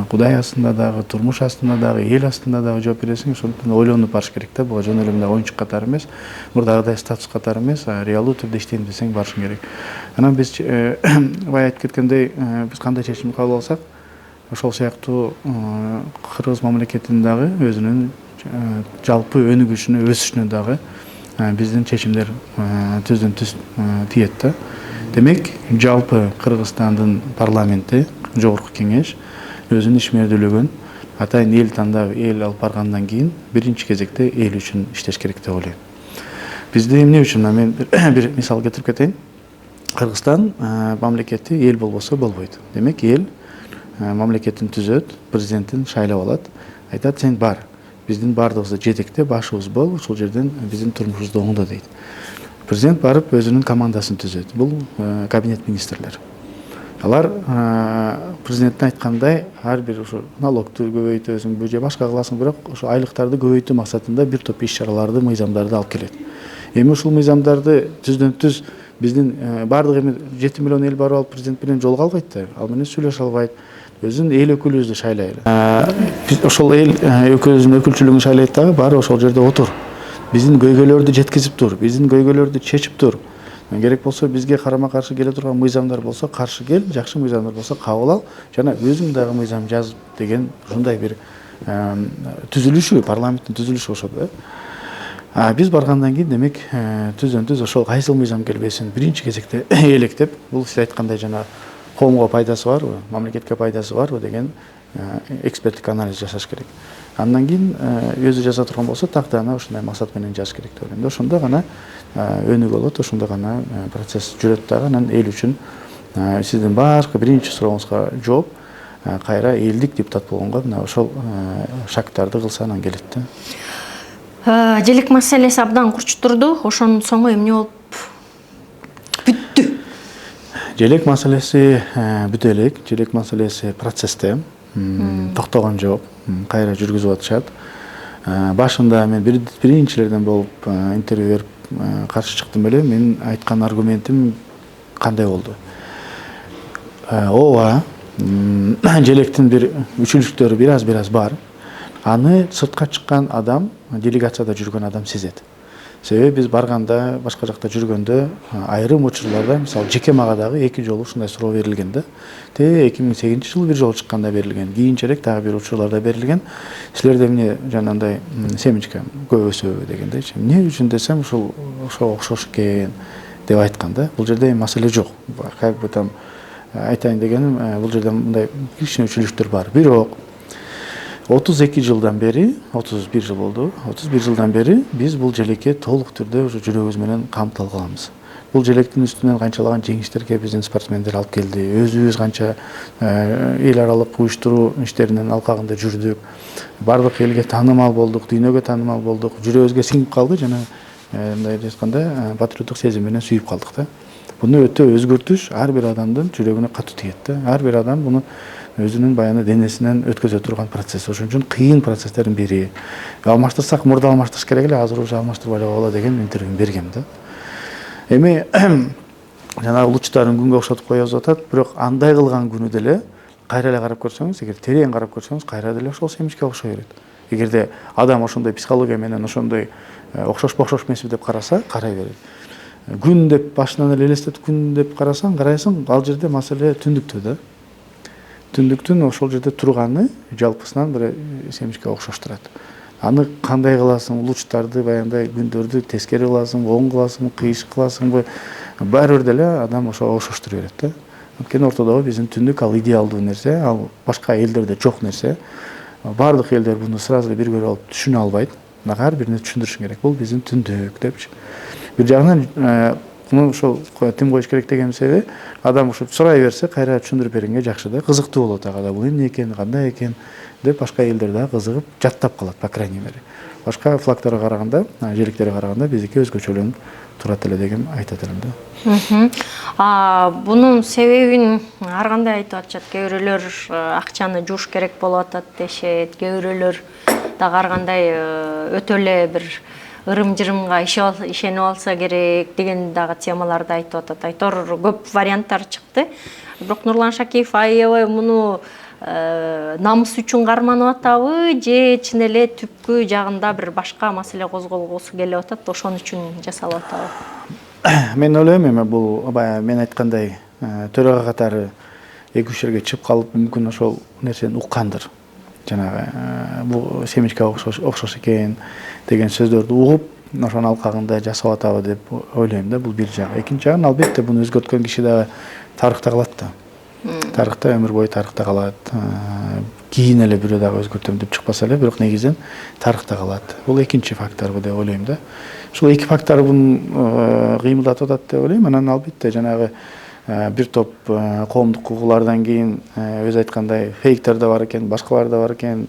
Кудай астында дагы, турмуш астында дагы, эл астында дагы жооп бересиң. Ошондуктан ойлонуп барыш керек да. Буга жөн эле мындай оюнчук катары эмес, мурдагыдай статус катары эмес, реалдуу түрдө иштейм десең барышың керек. Анан биз бая айтып кеткендей, биз кандай чечим кабыл алсак, ошол сыяктуу Кыргыз мамлекетинин дагы өзүнүн жалпы өнүгүшүнө, өсүшүнө дагы биздин чечимдер түздөн түз тиет да. Демек, жалпы Кыргызстандын парламенти, жогорку кеңеш өзүнүн ишмердүүлүгүн атайын эл тандап, эл алып баргандан кийин биринчи кезекте эл үчүн иштеш керек деп ойлойм. Бизде эмне үчүн мен бир мисал келтирип кетейин. Кыргызстан мамлекети эл болбосо болбойт. Демек, эл мамлекетин түзөт, президентин шайлап алат. Айтат, сен бар. Биздин бардыгыбызды жетекте, башыбыз бол, ушул жерден биздин турмушубузду оңдо дейт. Президент барып өзүнүн командасын түзөт. Бул кабинет министрлер. Алар президенттин айткандай ар бир ушу налогду көбөйтөсүң, же башка кыласың, бирок ушу айлыктарды көбөйтүү максатында бир топ иш-чараларды, мыйзамдарды алып келет. Эми ушул мыйзамдарды түздөн түз биздин бардыгы эми 7 миллион эл барып алып президент менен жолуга албайт да. Ал менен сүйлөшө албайт. Өзүнүн эл өкүлүбүздү шайлайлы. Ошол эл өкүлүбүздүн өкүлчүлүгүн шайлайт дагы, баары ошол жерде отур. Биздин көйгөйлөрдү жеткизип тур, биздин көйгөйлөрдү чечип тур. Керек болсо бизге карама каршы келе турган мыйзамдар болсо каршы кел, жакшы мыйзамдар болсо кабыл ал, жана өзүң дагы мыйзам жаз деген ушундай бир түзүлүшү, парламенттин түзүлүшү ошол да. Биз баргандан кийин демек түздөн түз ошол кайсыл мыйзам келбесин биринчи кезекте электеп, бул сиз айткандай жана коомго пайдасы барбы, мамлекетке пайдасы барбы деген эксперттик анализ жасаш керек. Андан кийин өзү жаза турган болсо такты аны ушундай максат менен жазыш керек деп ойлойм. Ошондо гана өнүгө болот, ошондо гана процесс жүрөт дагы. Анан эл үчүн сиздин башкы биринчи сурооңузга жооп, кайра элдик депутат болгонго мына ошол шарттарды кылса анан келет да. Желек маселеси абдан курч турду. Ошонун соңу эмне болуп бүттү? Желек маселеси бүтө элек. Желек маселеси процессте. Токтогон жок. Кайра жүргүзүп атышат. Башында мен биринчилерден болуп интервью берип каршы чыктым эле. Менин айткан аргументим кандай болду? Ооба, желектин бир үчүлүктөрү бир аз бар. Аны сыртка чыккан адам, делегацияда жүргөн адам сезет. Себеби биз барганда, башка жакта жүргөндө айрым учурларда, мисалы жеке мага дагы 2 жолу ушундай суроо берилген да. 2008-жылы бир жолу чыкканда берилген, кийинчерээк дагы бир учурларда берилген. Силерде эмне жанагындай семечка көп өсөбү дегендей. Эмне үчүн десем, ошого окшош экен деп айткан да. Бул жерде маселе жок. Как бы там айтайын дегеним, бул жерде мындай кичине үчүлүктөр бар. Бирок 32 жылдан бери, 31 жыл болду. 31 жылдан бери биз бул желекке толук түрдө уже жүрөгүбүз менен камтылып калабыз. Бул желектин үстүнөн канчалаган жеңиштерге биздин спортсмендер алып келди. Өзүбүз канча эл аралык уюштуруу иштеринин алкагында жүрдүк. Бардык элге таанымал болдук, дүйнөгө таанымал болдук. Жүрөгүбүзгө сиңип калды жана мындай айтканда патриоттук сезим менен сүйүп калдык да. Буну өтө өзгөртүш ар бир адамдын жүрөгүнө катуу тиет да. Ар бир адам буну өзүнүн баягы денесинен өткөзө турган процесс. Ошон үчүн кыйын процесстердин бири. Алмаштырсак мурда алмаштырыш керек эле, азыр уже алмаштырбай эле болот деген интервью бергем да. Эми жана лучтарын күнгө окшотуп коебуз атат, бирок андай кылган күнү деле кайра эле карап көрсөңүз, эгер терең карап көрсөңүз, кайра деле ошол семечке окшой берет. Эгерде адам ошондой психология менен ошондой окшош эмеспи деп караса, карай берет. Күн деп башынан эле элестетип күн деп карайсың, ал жерде маселе түндүктө да. Түндүктүн ошол жерде турганы жалпысынан бир семечке окшош турат. Аны кандай кыласың, лучтарды баягындай күндөрдү тескери кыласың, оң кыласың, кыйыш кыласыңбы, баары бир деле адам ошого окшоштура берет да. Анткени ортодогу биздин түндүк ал идеалдуу нерсе, ал башка элдерде жок нерсе. Бардык элдер буну сразу эле бир көрүп алып түшүнө албайт. Ар бирине түшүндүрүш керек. Бул биздин түндүк депчи. Бир жагынан муну ошол тим коюш керек деген себеби адам ошо сурай берсе кайра түшүндүрүп бергенге жакшы да, кызыктуу болот ага да, бул эмне экен, кандай экен деп башка элдер да кызыгып жаттап калат, по крайней мере. Башка флагтарга караганда, желектерге караганда биздики өзгөчөлөнүп турат эле деген айтат элем да. Бунун себебин ар кандай айтып атышат. Кээ бирөөлөр акчаны жууш керек болуп атат дешет, кээ бирөөлөр дагы ар кандай өтө эле бир ырым-жырымга ишенип алса керек деген дагы темаларды айтып атат. Айтор көп варианттар чыкты. Бирок Нурлан Шакиев аябай муну намыс үчүн карманып атабы, же чын эле түпкү жагында бир башка маселе козголгусу келип атат, ошон үчүн жасалып атабы? Мен ойлойм, эми бул баягы мен айткандай төрага катары 2-3 жерге чыгып калып, мүмкүн ошол нерсени уккандыр. Жанагы бул семечке окшош экен деген сөздөрдү угуп, ошонун алкагында жасап атабы деп ойлойм да. Бул бир жагы. Экинчи жагы албетте буну өзгөрткөн киши дагы тарыхта калат да. Тарыхта өмүр бою тарыхта калат. Кийин эле бирөө дагы өзгөртөм деп чыкпаса эле, бирок негизинен тарыхта калат. Бул экинчи фактор деп ойлойм да. Ушул эки фактор буну кыймылдатып атат деп ойлойм. Анан албетте жанагы бир топ коомдук угуулардан кийин өзү айткандай фейктер да бар экен, башкалар да бар экен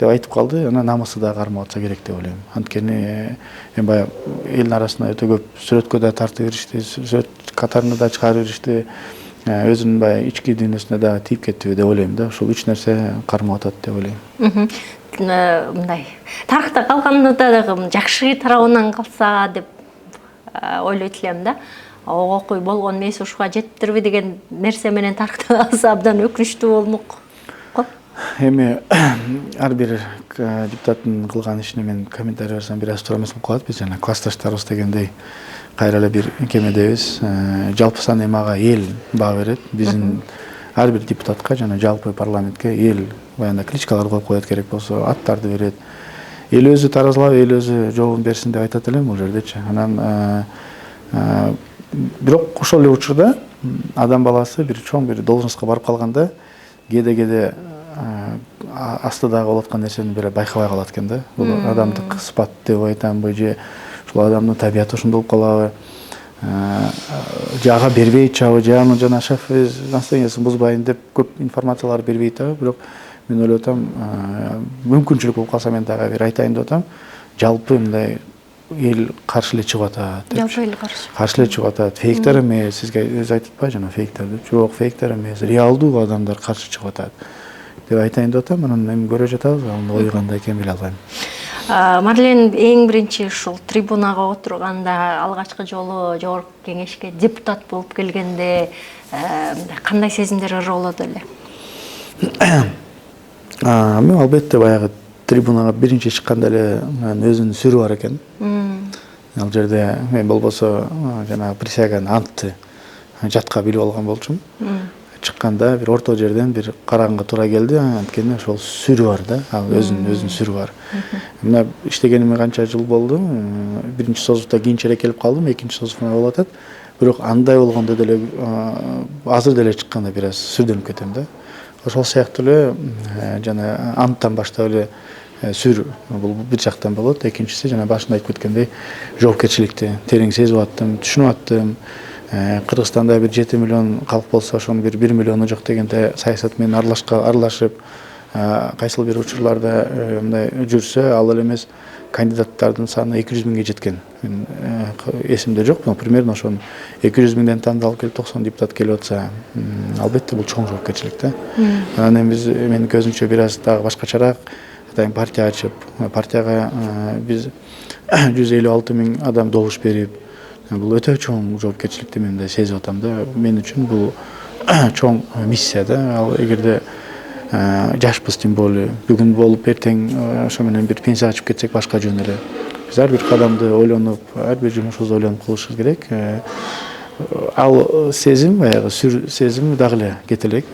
деп айтып калды. Анан намысы да кармап атса керек деп ойлойм. Анткени эми баягы элдин арасына өтө көп сүрөткө да тартып беришти, сүрөт катарына да чыгарып беришти. Өзүнүн баягы ички дүйнөсүнө да тийип кетти деп ойлойм да. Ушул үч нерсе кармап атат деп ойлойм. Мындай тарыхта калганы дагы жакшы тарабынан калса деп ойлойт элем да. Окуй болгон эмес ушуга жетиптирби деген нерсе менен тарыхта калса абдан өкүнүчтүү болмок. Эми ар бир депутаттын кылган ишине мен комментарий берсем бир аз туура эмес болуп калат. Биз жана классташтарыбыз дегендей кайра эле бир кемедебиз. Жалпы сан эми ага эл баа берет. Биздин ар бир депутатка жана жалпы парламентке эл баягындай кличкалар коюп коет, керек болсо аттарды берет. Эл өзү таразалап, эл өзү жообун берсин деп айтат элем бул жердечи. Анан бирок ошол эле учурда адам баласы бир чоң бир должностко барып калганда кээде астыдагы болуп аткан нерсени бир байкабай калат экен да. Бул адамдык сыпат деп айтамбы, же ушул адамдын табияты ошондой болуп калабы, же ага бербей чабы, же анын жана шеф өз настроениясын бузбайын деп көп информациялар бербей атабы. Бирок мен ойлоп атам, мүмкүнчүлүк болуп калса мен дагы бир айтайын деп атам. Жалпы мындай эл каршы эле чыгып атат. Жалпы эл каршы эле чыгып атат. Фейктер эмес, сизге өзү айтып атпайбы жана фейктер деп. Жок, фейктер эмес, реалдуу адамдар каршы чыгып атат деп айтайын деп атам. Анан эми көрө жатабыз, аны ой кандай экенин биле албайм. Марлен эң биринчи ушул трибунага отурганда алгачкы жолу жогорку кеңешке депутат болуп келгенде кандай сезимдер ыр болот эле? Мен албетте баягы трибунага биринчи чыкканда эле өзүнүн сүрү бар экен. Ал жерде мен болбосо жана присяганын антты жатка билип алган болчумун. Чыкканда бир орто жерден бир караганга туура келди, анткени ошол сүрү бар да, ал өзүнүн сүрү бар. Мына иштегениме канча жыл болду. Биринчи созувда кийинчерээк келип калдым, экинчи созувда болуп атат. Бирок андай болгондо деле азыр деле чыкканда бир аз сүрдөнүп кетем да. Ошол сыяктуу эле жана анттан баштап эле сүр бул бир жактан болот. Экинчиси жана башында айтып кеткендей жоопкерчиликти терең сезип аттым, түшүнүп аттым. Кыргызстанда бир 7 миллион калк болсо ошонун бир 1 миллиону жок дегенде саясат менен аралашып, кайсыл бир учурларда мындай жүрсө, ал эле эмес кандидаттардын саны 200 миңге жеткен. Мен эсимде жок, но примерно ошон 200 миңден тандалып келип 90 депутат келип атса, албетте бул чоң жоопкерчилик да. Анан эми биз менин көзүмчө бир аз дагы башкачараак партия ачып, партияга биз 156 миң адам добуш берип, бул өтө чоң жоопкерчиликти мен да сезип атам да. Мен үчүн бул чоң миссия да. Ал эгерде жашпыз, тем более бүгүн болуп эртең ошо менен бир пенсияга чыгып кетсек башка жөн эле. Биз ар бир кадамды ойлонуп, ар бир жумушубузду ойлонуп кылышыбыз керек. Ал сезим, баягы сүр сезим дагы эле кете элек.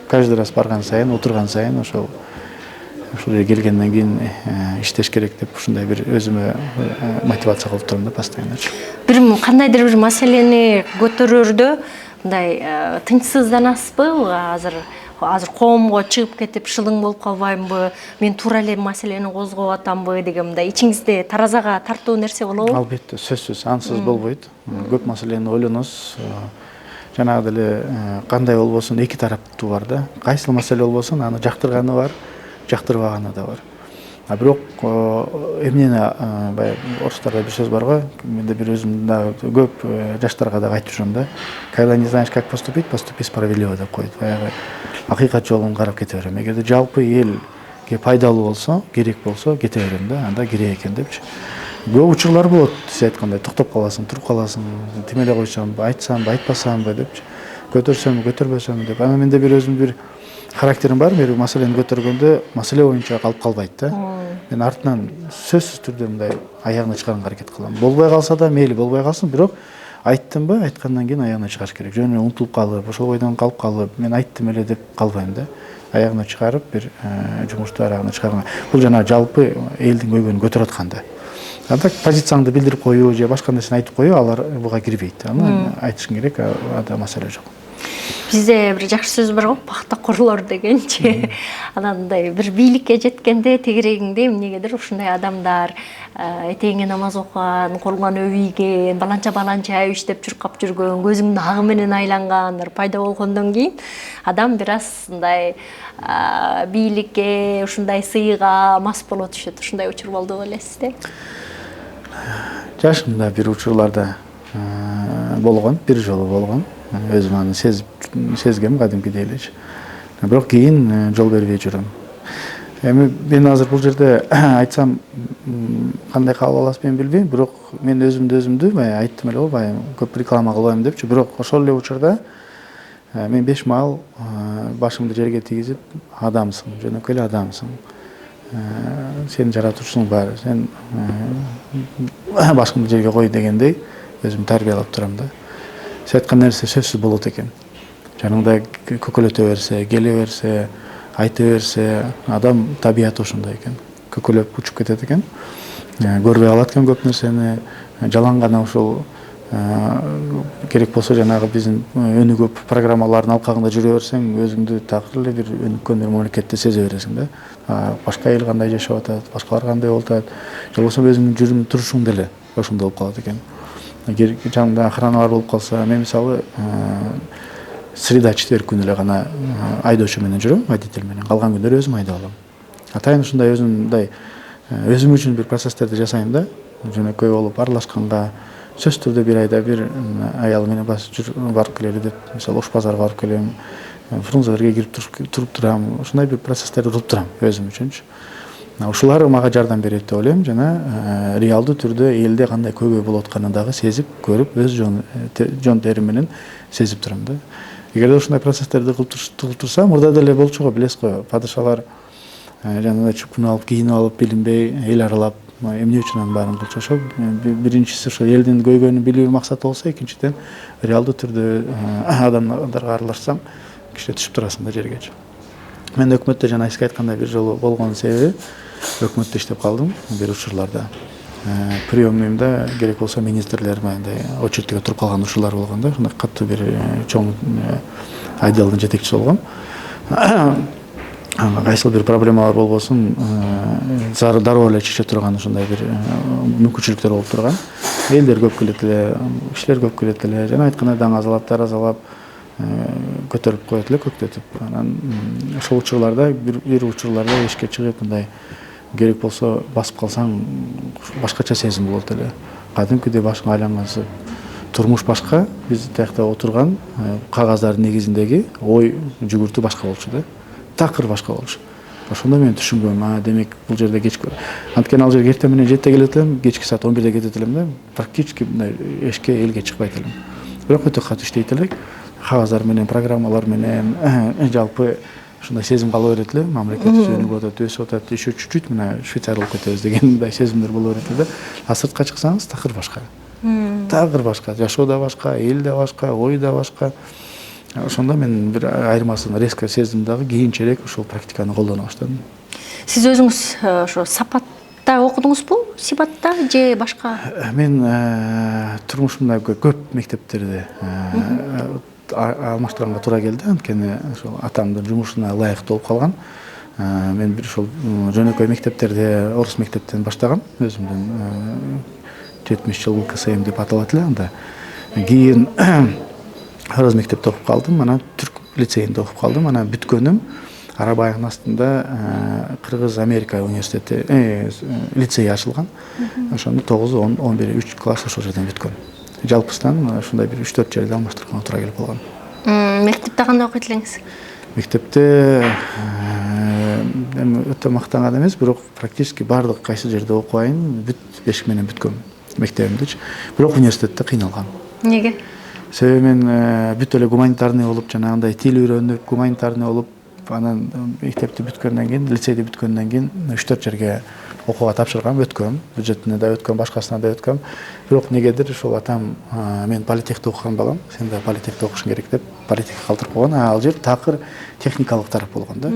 Каждый раз барган сайын, отурган сайын ошол жерге келгенден кийин иштеш керек деп ушундай бир өзүмө мотивация кылып турам да постоянно. Бир кандайдыр бир маселени көтөрөрдө мындай тынчсызданасызбы? Азыр коомго чыгып кетип шылың болуп калбаймбы? Мен туура эле маселени козгоп атамбы деген мындай ичиңизде таразага тартуу нерсе болобу? Албетте, сөзсүз, ансыз болбойт. Көп маселени ойлоносуз. Жанагы деле кандай болбосун эки тараптуу бар да. Кайсыл маселе болбосун аны жактырганы бар, жактырбаганы да бар. Бирок эмнени баягы орустарда бир сөз бар го, менде бир өзүм дагы көп жаштарга дагы айтып жүрөм да. Когда не знаешь как поступить, поступи справедливо деп коет. Баягы акыйкат жолун карап кете берем. Эгерде жалпы элге пайдалуу болсо, керек болсо кете берем да, анда керек экен депчи. Көп учурлар болот, сиз айткандай токтоп каласың, туруп каласың, тим эле койсомбу, айтсамбы, айтпасамбы депчи. Көтөрсөмбү, көтөрбөсөмбү деп. Анан менде бир өзүм бир характерим бар. Мен маселени көтөргөндө маселе боюнча калып калбайт да. Мен артынан сөзсүз түрдө мындай аягына чыгарганга аракет кылам. Болбой калса да мейли болбой калсын, бирок айттымбы, айткандан кийин аягына чыгарыш керек. Жөн эле унутулуп калып, ошол бойдон калып калып, мен айттым эле деп калбайм да. Аягына чыгарып, бир жумушту аягына чыгарган. Бул жана жалпы элдин көйгөйүн көтөрүп атканда. анда позицияңды билдирип коюу же башка нерсени айтып коюу алар буга кирбейт. Аны айтышың керек, анда маселе жок. Бизде бир жакшы сөз бар го, пахта курлор дегенчи. Анандай бир бийликке жеткенде тегерегиңде эмнегедир ушундай адамдар этеңе намаз окуган, колуңан өбүйген, баланча иштеп чуркап жүргөн, көзүңдүн агы менен айлангандар пайда болгондон кийин адам бир аз мындай бийликке, ушундай сыйга мас боло түшөт. Ушундай учур болду деп элесизби? Жашымда бир учурларда болгон, бир жолу болгон. Өзүм аны сезгем кадимкидей элечи. Бирок кийин жол бербей жүрөм. Эми мен азыр бул жерде айтсам кандай кабыл аласыз мен билбейм, бирок мен өзүмдү баягы айттым эле го, баягы көп реклама кылбайм депчи. Бирок ошол эле учурда мен 5 маал башымды жерге тийгизип, адамсың, жөнөкөй эле адамсың. Сен жаратуучусуң баары, сен башыңды жерге кой дегендей өзүм тарбиялап турам да. Сен айткан нерсе сөзсүз болот экен. Жаныңда көкөлөтө берсе, келе берсе, айта берсе, адам табияты ошондой экен. Көкөлөп учуп кетет экен. Көрбөй калат экен көп нерсени. Жалаң гана ушул керек болсо жанагы биздин өнүгүп программалардын алкагында жүрө берсең, өзүңдү такыр эле бир өнүккөн бир мамлекетте сезе бересиң да. Башка эл кандай жашап атат, башкалар кандай болуп атат, же болбосо өзүңдүн жүрүм турушуң деле ошондой болуп калат экен. Жанымда охраналар болуп калса, мен мисалы среда четверг күнү эле гана айдоочу менен жүрөм, водитель менен. Калган күндөрү өзүм айдап алам. Атайын ушундай өзүм үчүн бир процесстерди жасайм да. Жөнөкөй болуп аралашканга сөзсүз түрдө бир айда бир аял менен барып келели деп, мисалы Ош базарга барып келем, Фрунзелерге кирип туруп турам. Ушундай бир процесстерди кылып турам өзүм үчүнчү. Ушулар мага жардам берет деп ойлойм, жана реалдуу түрдө элде кандай көйгөй болуп атканын дагы сезип, көрүп, өз жон терим менен сезип турам да. Эгерде ушундай процесстерди кылып турса, мурда деле болчу го, билесиз го, падышалар жанагындай чүпкүн алып, кийинип алып, билинбей эл аралап, эмне үчүн анын баарын кылчу? Ошол биринчиси ошо элдин көйгөйүн билүү максаты болсо, экинчиден реалдуу түрдө адамдарга аралашсаң, киши түшүп турасың да жерге. Мен өкмөттө жана эске айткандай бир жолу болгон себеби, өкмөттө иштеп калдым бир учурларда. Приемныйымда керек болсо министрлер мындай очередге туруп калган учурлар болгон да, ушундай катуу бир чоң отделдин жетекчиси болгом. Кайсыл бир проблемалар болбосун, дароо эле чече турган ушундай бир мүмкүнчүлүктөр болуп турган. Элдер көп келет эле, кишилер көп келет эле, жана айткандай даңазалап, таразалап көтөрүп коет эле көктөтүп. Анан ошол учурларда бир учурларда эшикке чыгып мындай керек болсо басып калсаң башкача сезим болот эле. Кадимкидей башың айлангансып, турмуш башка, биз тиякта отурган кагаздардын негизиндеги ой жүгүртүү башка болчу да. Такыр башка болчу. Ошондо мен түшүнгөм, демек бул жерде кечки. Анткени ал жерге эртең менен 7-те келет элем, кечки саат 11-де кетет элем да. Практически мындай эшикке элге чыкпайт элем. Бирок өтө катуу иштейт элек. Кагаздар менен, программалар менен, жалпы ушундай сезим кала берет эле. Мамлекет өнүгүп атат, өсүп атат, еще чуть-чуть мына Швейцария болуп кетебиз деген мындай сезимдер боло берет да. А сыртка чыксаңыз такыр башка. Такыр башка, жашоо да башка, эл да башка, ой да башка. Ошондо мен бир айырмасын резко сездим дагы, кийинчерээк ушул практиканы колдоно баштадым. Сиз өзүңүз ошо сапатта окудуңузбу? Сипатта же башка? Мен турмушумда көп мектептерди алмаштырганга туура келди, анткени ошол атамдын жумушуна ылайыктуу болуп калган. Мен бир ошол жөнөкөй мектептерде, орус мектептен баштагам, өзүмдүн 70 жыл КСМ деп аталат эле анда. Кийин Орус мектепте окуп калдым, анан түрк лицейинде окуп калдым, анан бүткөнүм Арабайдын астында Кыргыз Америка университети лицей ачылган. Ошондо 9, 10, 11, 3 класс ошол жерден бүткөн. Жалпысынан ушундай бир 3-4 жерде алмаштырганга туура келип калган. Мектепте кандай окуйт элеңиз? Мектепте өтө мактанган эмес, бирок практически баардык кайсы жерде окуайын, бешик менен бүткөм мектебимдичи. Бирок университетте кыйналгам. Неге? Себеби мен бүт эле гуманитарный болуп, жанагындай тил үйрөнүп, гуманитарный болуп, анан мектепти бүткөндөн кийин, лицейди бүткөндөн кийин 3-4 жерге окууга тапшыргам, өткөм, бюджетине да өткөм, башкасына да өткөм. Бирок негедир ушул атам мен политехте окуган балам, сен да политехте окушуң керек деп политехке калтырып койгон. Ал жер такыр техникалык тарап болгон да.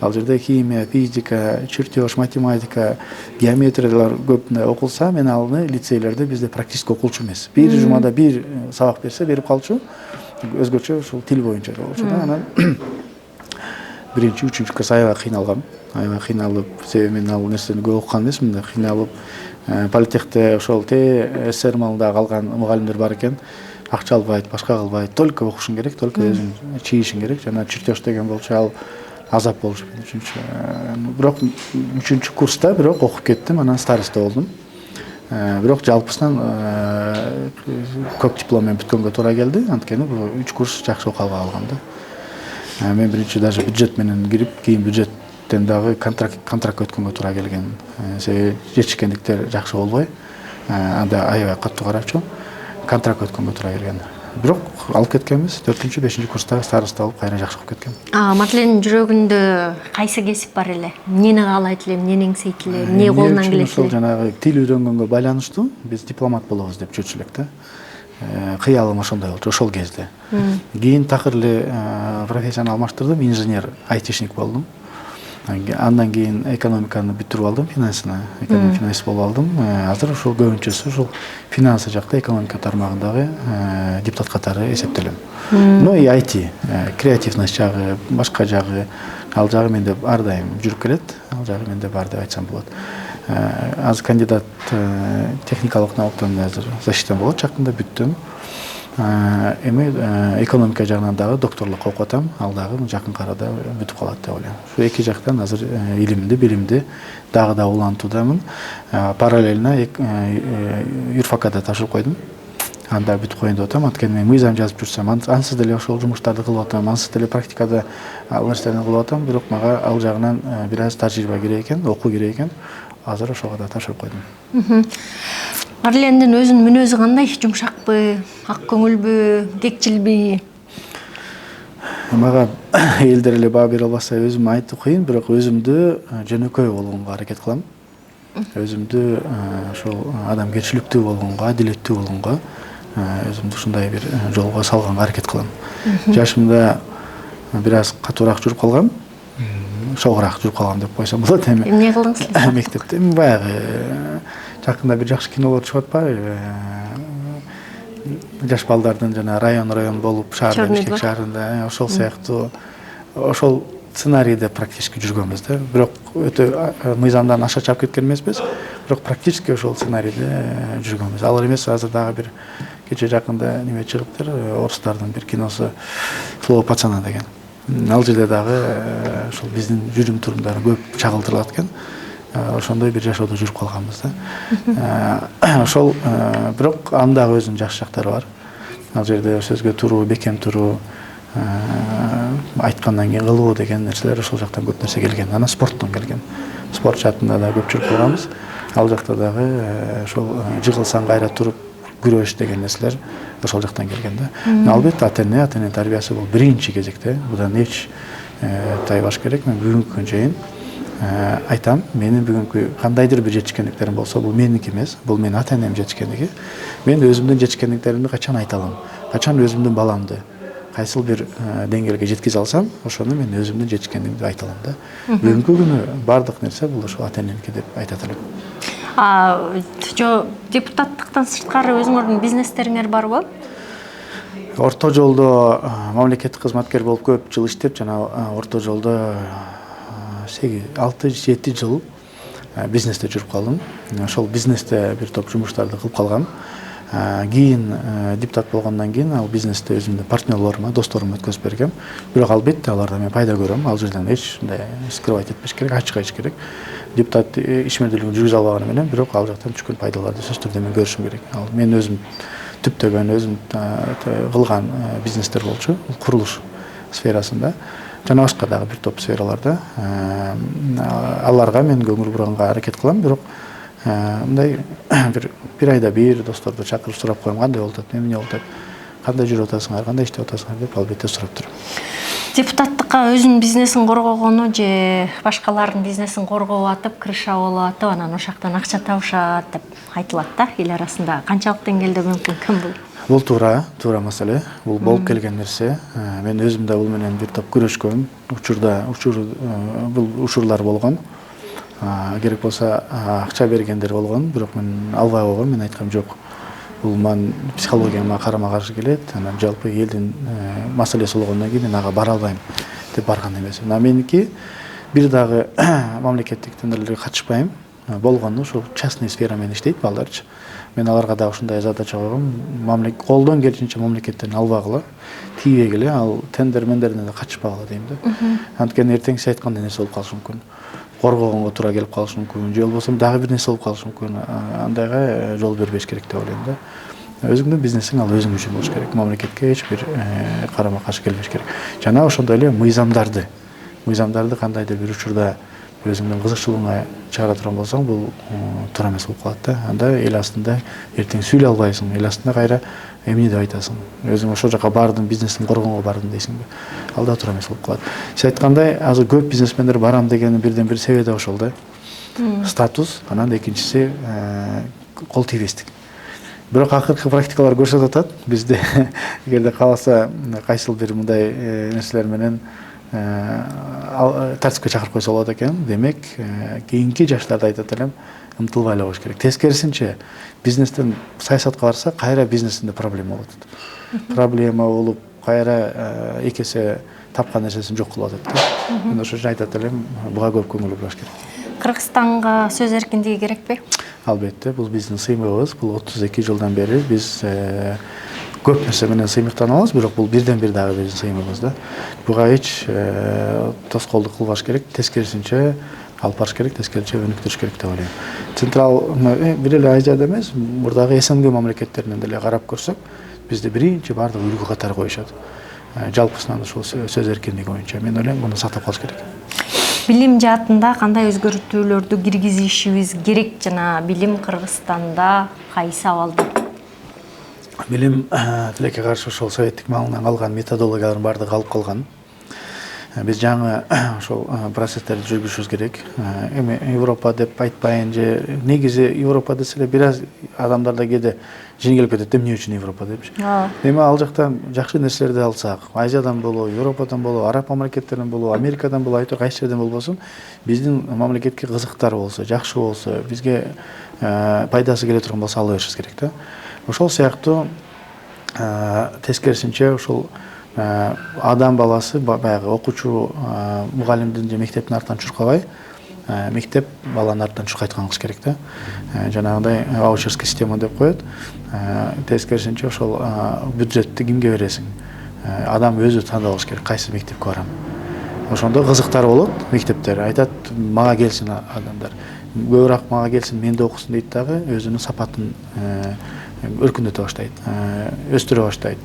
Ал жерде химия, физика, чертеж, математика, геометриялар көп окулса, мен алны лицейлерде бизде практически окулчу эмес. Бир жумада бир сабак берсе, берип калчу. Өзгөчө ушул тил боюнча болчу да. Анан биринчи, үчүнчү курс аябай кыйналгам. Аябай кыйналып, себеби мен ал нерсени көп окуган эмесмин да, кыйналып. Политехте ошол СССР малында калган мугалимдер бар экен. Акча албайт, башка кылбайт, только окушуң керек, только өзүң чийишиң керек. Жана чертеж деген болчу, ал азап болчу үчүнчү. Бирок үчүнчү курста бирок окуп кеттим, анан староста болдум. Бирок жалпысынан көк диплом менен бүткөнгө туура келди. Анткени бул 3 курс жакшы окуп алгам да. Мен биринчи даже бюджет менен кирип, кийин бюджеттен дагы контракт өткөнгө туура келген. Себеби жетишкендиктер жакшы болбой, анда аябай катуу карачу. Контракт өткөнгө туура келген. Бирок алып кеткенбиз. 4-5 курста староста болуп кайра жакшы окуп кеткем. Матленин жүрөгүндө кайсы кесип бар эле? Эмнени каалайт эле, эмнени эңсейт эле, эмне колунан келет эле? Ошол жанагы тил үйрөнгөнгө байланыштуу биз дипломат болобуз деп жүрчү элек да. Кыялым ошондой болчу ошол кезде. Кийин такыр эле профессияны алмаштырдым, инженер, айтишник болдум. Андан кийин экономиканы бүтүрүп алдым, финансыны, финанс болуп алдым. Азыр ошол көбүнчөсү ошол финансы жакта, экономика тармагындагы депутат катары эсептелем. Ну и IT, креативность жагы, башка жагы, ал жагы менде ар дайым жүрүп келет. Ал жагы менде бар деп айтсам болот. Азыр кандидат техникалык науктан азыр защитам болот, жакында бүттүм. Эми экономика жагынан дагы докторлукка окуп атам, ал дагы жакын арада бүтүп калат деп ойлойм. Шу эки жактан азыр илимди, билимди дагы да улантуудамын. Параллельно юрфакада тапшырып койдум. Анда бүтүп коеюн деп атам, анткени мен мыйзам жазып жүрсөм, ансыз деле ошол жумуштарды кылып атам, ансыз деле практикада ал нерселерди кылып атам, бирок мага ал жагынан бир аз тажрыйба керек экен, окуу керек экен. Азыр ошого да тапшырып койдум. Марлендин өзүнүн мүнөзү кандай? Жумшакпы, ак көңүлбү, кекчилби? Мага элдер эле баа бере албаса, өзүм айтып кыйын, бирок өзүмдү жөнөкөй болгонго аракет кылам. Өзүмдү ошол адамгерчиликтүү болгонго, адилеттүү болгонго, өзүмдү ушундай бир жолго салганга аракет кылам. Жашымда бир аз катуураак жүрүп калгам, шогураак жүрүп калгам деп койсом болот. Эмне кылдыңыз эле? Мектепте баягы жакында бир жакшы кинолор чыгып атпайбы? Жаш балдардын жана район болуп, шаарда, Бишкек шаарында, ошол сыяктуу ошол сценарийде практически жүргөнбүз да. Бирок өтө мыйзамдан аша чаап кеткен эмеспиз, бирок практически ошол сценарийде жүргөнбүз. Алар эмес, азыр дагы бир кече жакында неме чыгыптыр, орустардын бир киносу «Слово пацана» деген. Ал жерде дагы ошол биздин жүрүм турумдары көп чагылдырылат экен. Ошондой бир жашоодо жүрүп калганбыз да. Ошол бирок андагы өзүнүн жакшы жактары бар. Ал жерде сөзгө туруу, бекем туруу, айткандан кийин кылуу деген нерселер ошол жактан көп нерсе келген. Анан спорттон келген. Спорт жаатында да көп жүрүп калганбыз. Ал жакта дагы ошол жыгылсаң кайра туруп күрөш деген нерселер ошол жактан келген да. Албетте ата-эне тарбиясы бул биринчи кезекте. Будан эч тайбаш керек. Мен бүгүнкү күнгө чейин айтам, менин бүгүнкү кандайдыр бир жетишкендиктерим болсо, бул меники эмес, бул менин ата-энем жетишкендиги. Мен өзүмдүн жетишкендиктеримди качан айта алам? Качан өзүмдүн баламды кайсыл бир деңгээлге жеткизе алсам, ошону мен өзүмдүн жетишкендигимди айта алам да. Бүгүнкү күнү бардык нерсе бул ошо ата-энемики деп айтат элем. Депутаттыктан сырткары өзүңөрдүн бизнестериңер барбы? Орто жолдо мамлекеттик кызматкер болуп көп жыл иштеп, жана орто жолдо 6-7 жыл бизнесте жүрүп калдым. Ошол бизнесте бир топ жумуштарды кылып калгам. Кийин депутат болгондон кийин ал бизнесте өзүмдүн партнерлорума, досторума өткөзүп бергем. Бирок албетте алардан мен пайда көрөм. Ал жерден эч скрывать этпеш керек, ачык айтыш керек. Депутат ишмердүүлүгүн жүргүзө албаганы менен, бирок ал жактан түшкөн пайдаларды сөзсүз түрдө мен көрүшүм керек. Ал мен өзүм түптөгөн, өзүм кылган бизнестер болчу, курулуш сферасында. Жана башка дагы бир топ сфераларда аларга мен көңүл буранга аракет кылам, бирок мындай бир айда бир досторду чакырып сурап коем, кандай болуп атат, эмне болуп атат, кандай жүрүп атасыңар, кандай иштеп атасыңар деп албетте сурап турам. депутаттыкка өзүнүн бизнесин коргогону же башкалардын бизнесин коргоп атып крыша болуп атып анан ошоктон акча табышат деп айтылат да эл арасында. Канчалык деңгээлде мүмкүн бул? Бул туура маселе. Бул болуп келген нерсе. Мен өзүм да бул менен бир топ күрөшкөм. Бул учурлар болгон. Керек болсо акча бергендер болгон, бирок мен албай койгом. Мен айткам жок. Бул психологияма карама каршы келет. Анан жалпы элдин маселеси болгондон кийин мен ага бара албайм деп барган эмесмин. Меники бир дагы мамлекеттик тендерлерге катышпайм. Болгону ушул частный сфера менен иштейт балдарчы. Мен аларга да ушундай задача койгом. Колдон келишинче мамлекеттен албагыла, тийбегиле, ал тендермендерден да катышпагыла дейм да. Анткени эртең сиз айткандай нерсе болуп калышы мүмкүн. Коргогонго туура келип калышы мүмкүн. Же болбосо дагы бир нерсе болуп калышы мүмкүн. Андайга жол бербеш керек деп ойлойм да. Өзүңдүн бизнесиң ал өзүң үчүн болуш керек. Мамлекетке эч бир карама каршы келбеш керек. Жана ошондой эле мыйзамдарды кандайдыр бир учурда өзүңдүн кызыкчылыгыңа чыгара турган болсоң, бул туура эмес болуп калат да. Анда эл астында эртең сүйлөй албайсың, эл астында кайра эмне деп айтасың. Өзүң ошол жака бардым, бизнесин коргонго бардым дейсиңби? Ал да туура эмес болуп калат. Сиз айткандай, азыр көп бизнесмендер барам дегенин бирден бир себеби ошол да. Статус, анан экинчиси кол тийбестик. Бирок акыркы практикалар көрсөтүп атат, бизде эгерде кааласа кайсыл бир мындай нерселер менен тартипке чакырып койсо болот экен. Демек, кийинки жаштарды айтат элем, ынтылбай эле коюш керек. Тескерисинче, бизнестен саясатка барса, кайра бизнесинде проблема болот. Проблема болуп, кайра эки эсе тапкан нерсесин жок кылып атат да. Мен ошол үчүн айтат элем, буга көп көңүл бураш керек. Кыргызстанга сөз эркиндиги керекпи? Албетте, бул биздин сыймыгыбыз. Бул 32 жылдан бери биз көп нерсе менен сыймыктанабыз, бирок бул бирден бир дагы биздин сыймыгыбыз да. Буга эч тоскоолдук кылбаш керек, тескерисинче алып барыш керек, тескерисинче өнүктүрүш керек деп ойлойм. Централ бир эле Азияда эмес, мурдагы СНГ мамлекеттеринен деле карап көрсөк, бизде биринчи бардык үлгү катары коюшат. Жалпысынан ушул сөз эркиндиги боюнча мен ойлойм, муну сактап калыш керек. Билим жаатында кандай өзгөртүүлөрдү киргизишибиз керек жана билим Кыргызстанда кайсы абалда? Билим тилекке каршы ошол советтик маалынан калган методологиялардын баардыгы калып калган. Биз жаңы ошол процесстерди жүргүзүшүбүз керек. Эми Европа деп айтпайын же негизи Европа десе эле бир аз адамдарда кээде жеңилип кетет да, эмне үчүн Европа депчи. Эми ал жактан жакшы нерселерди алсак, Азиядан болобу, Европадан болобу, Араб мамлекеттеринен болобу, Америкадан болобу, айтор кайсы жерден болбосун, биздин мамлекетке кызыктар болсо, жакшы болсо, бизге пайдасы келе турган болсо ала беришибиз керек да. Ошол сыяктуу тескерисинче ошол адам баласы баягы окуучу мугалимдин же мектептин артынан чуркабай, мектеп баланын артынан чуркайткан кылыш керек да. Жанагындай ваучерский система деп коет. Тескерисинче ошол бюджетти кимге бересиң? Адам өзү тандап алыш керек, кайсы мектепке барам. Ошондо кызыктар болот, мектептер айтат, мага келсин адамдар. Көбүрөөк мага келсин, менде окусун дейт дагы, өзүнүн сапатын өркүндөтө баштайт, өстүрө баштайт.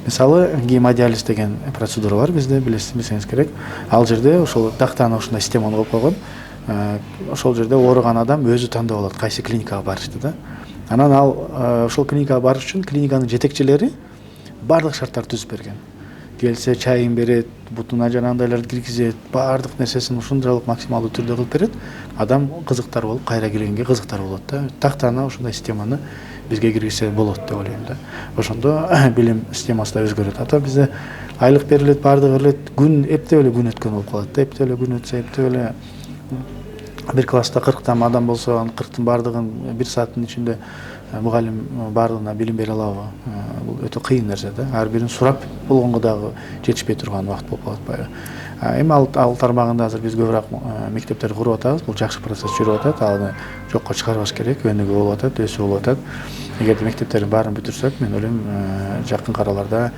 Мисалы, гемодиализ деген процедура бар бизде, билсеңиз керек. Ал жерде ошол тактаны ушундай системаны коюп койгон. Ошол жерде ооруган адам өзү тандап алат, кайсы клиникага барышты да. Анан ал ошол клиникага барыш үчүн клиниканын жетекчилери бардык шарттарды түзүп берген. Келсе чайын берет, бутуна жанагындайларды киргизет, бардык нерсесин ушунчалык максималдуу түрдө кылып берет. Адам кызыктар болуп, кайра келгенге кызыктар болот да. Тактаны ушундай системаны бизге киргизсе болот деп ойлойм да. Ошондо билим системасы да өзгөрөт. Ата бизде айлык берилет, бардыгы берилет, күн эптеп эле күн өткөн болуп калат да. Эптеп эле күн өтсө, эптеп эле бир класста 40 адам болсо, анын 40тын бардыгын 1 сааттын ичинде мугалим бардыгына билим бере алабы? Бул өтө кыйын нерсе да. Ар бирин сурап болгонго дагы жетишпей турган убакыт болуп калат баягы. Эми ал тармагында азыр биз көбүрөөк мектептерди куруп атабыз. Бул жакшы процесс жүрүп атат. Аны жокко чыгарбаш керек, өнүгүү болуп атат, өсүү болуп атат. Эгерде мектептердин баарын бүтүрсөк, мен ойлойм, жакын араларда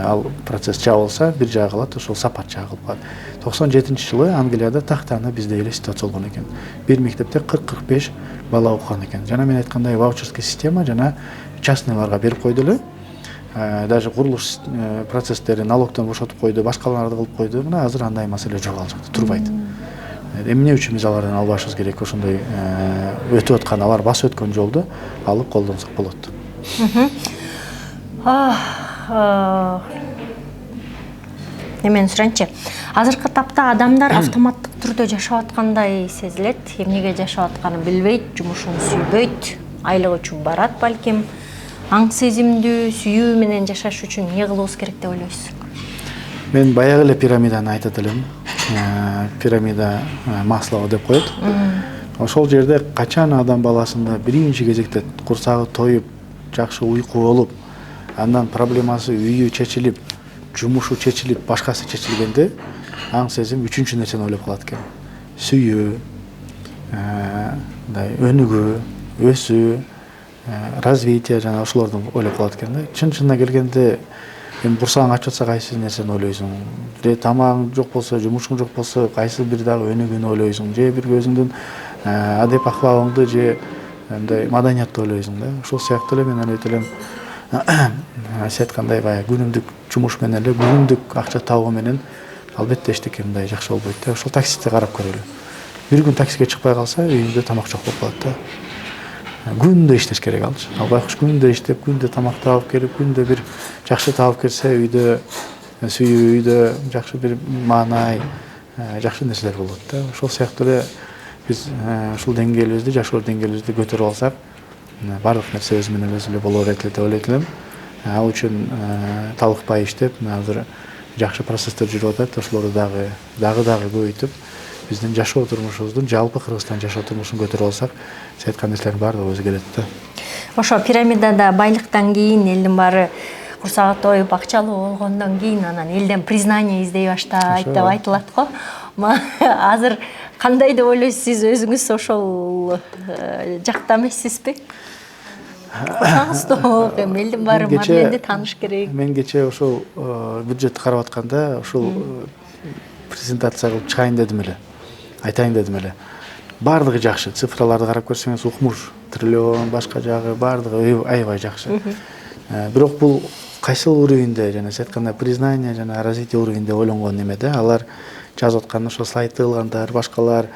ал процесс жабылса, бир жагы калат, ошол сапат жагы кылып калат. 97-жылы Англияда тактаны bizde эле ситуация болгон экен. Бир мектепте 40-45 бала окуган экен. Жана мен айткандай ваучерский система жана частныйларга берип койду эле. Даже курулуш процесстерин налогдон бошотуп койду, башкаларды кылып койду. Мына азыр андай маселе жок ал жакта, турбайт. Эмне үчүн биз алардан албашыбыз керек? Ошондой өтүп аткан, алар басып өткөн жолду алып колдонсок болот. Мен суранчы. Азыркы тапта адамдар автоматтык түрдө жашап аткандай сезилет. Эмнеге жашап атканын билбейт, жумушун сүйбөйт, айлык үчүн барат балким. Аң сезимдүү, сүйүү менен жашаш үчүн эмне кылабыз керек деп ойлойсуз? Мен баягы эле пирамиданы айтат элем. Пирамида Маслоу деп коет. Ошол жерде качан адам баласында биринчи кезекте курсагы тоюп, жакшы уйку болуп, андан проблемасы үйү чечилип, жумушу чечилип, башкасы чечилгенде аң сезим үчүнчү нерсени ойлоп калат экен. Сүйүү, өнүгүү, өсүү, развитие жана ошолорду ойлоп калат экен да. Чын-чынына келгенде эми курсагың ачып атса кайсы нерсени ойлойсуң? Же тамагың жок болсо, жумушуң жок болсо, кайсы бир дагы өнүгүүнү ойлойсуң? Же бир өзүңдүн адеп аклагыңды же мындай маданиятты ойлойсуң да. Ошол сыяктуу эле мен айтып элем, сиз айткандай баягы күнүмдүк жумуш менен эле, күнүмдүк акча табуу менен албетте эчтеке мындай жакшы болбойт да. Ошол таксистти карап көрөлү. Бир күн таксиге чыкпай калса, үйүндө тамак жок болуп калат да. Күндө иштеш керек алчы. Ал байкуш күндө иштеп, күндө тамак таап келип, күндө бир жакшы таап келсе, үйдө сүйүү, үйдө жакшы бир маанай, жакшы нерселер болот да. Ошол сыяктуу эле биз ушул деңгээлибизди, жашоо деңгээлибизди көтөрүп алсак, барлык нерсе өзү менен өзү эле боло берет деп ойлойт элем. Ал үчүн талыкпай иштеп, азыр жакшы процесстер жүрүп атат. Ошолорду дагы көбөйтүп, биздин жашоо турмушубуздун, жалпы Кыргызстан жашоо турмушун көтөрүп алсак, сиз айткан нерселердин баардыгы өзгөрөт да. Ошо пирамидада байлыктан кийин элдин баары курсагы тоюп, акчалуу болгондон кийин анан элден признание издей баштайт деп айтылат го. Азыр кандай деп ойлойсуз, сиз өзүңүз ошол жакта эмессизби? Курсаңыз тоок, эми элдин баары мамленди тааныш керек. Мен кечээ ошол бюджетти карап атканда, ошол презентация кылып чыгайын дедим эле. Айтайын дедим эле. Бардыгы жакшы, цифраларды карап көрсөңүз, укмуш, триллион, башка жагы бардыгы аябай жакшы. Бирок бул кайсыл уровеньде, жана сиз айткандай признание жана развитие уровеньде ойлонгон неме да. Алар жазып аткан ошо слайдты кылгандар, башкалар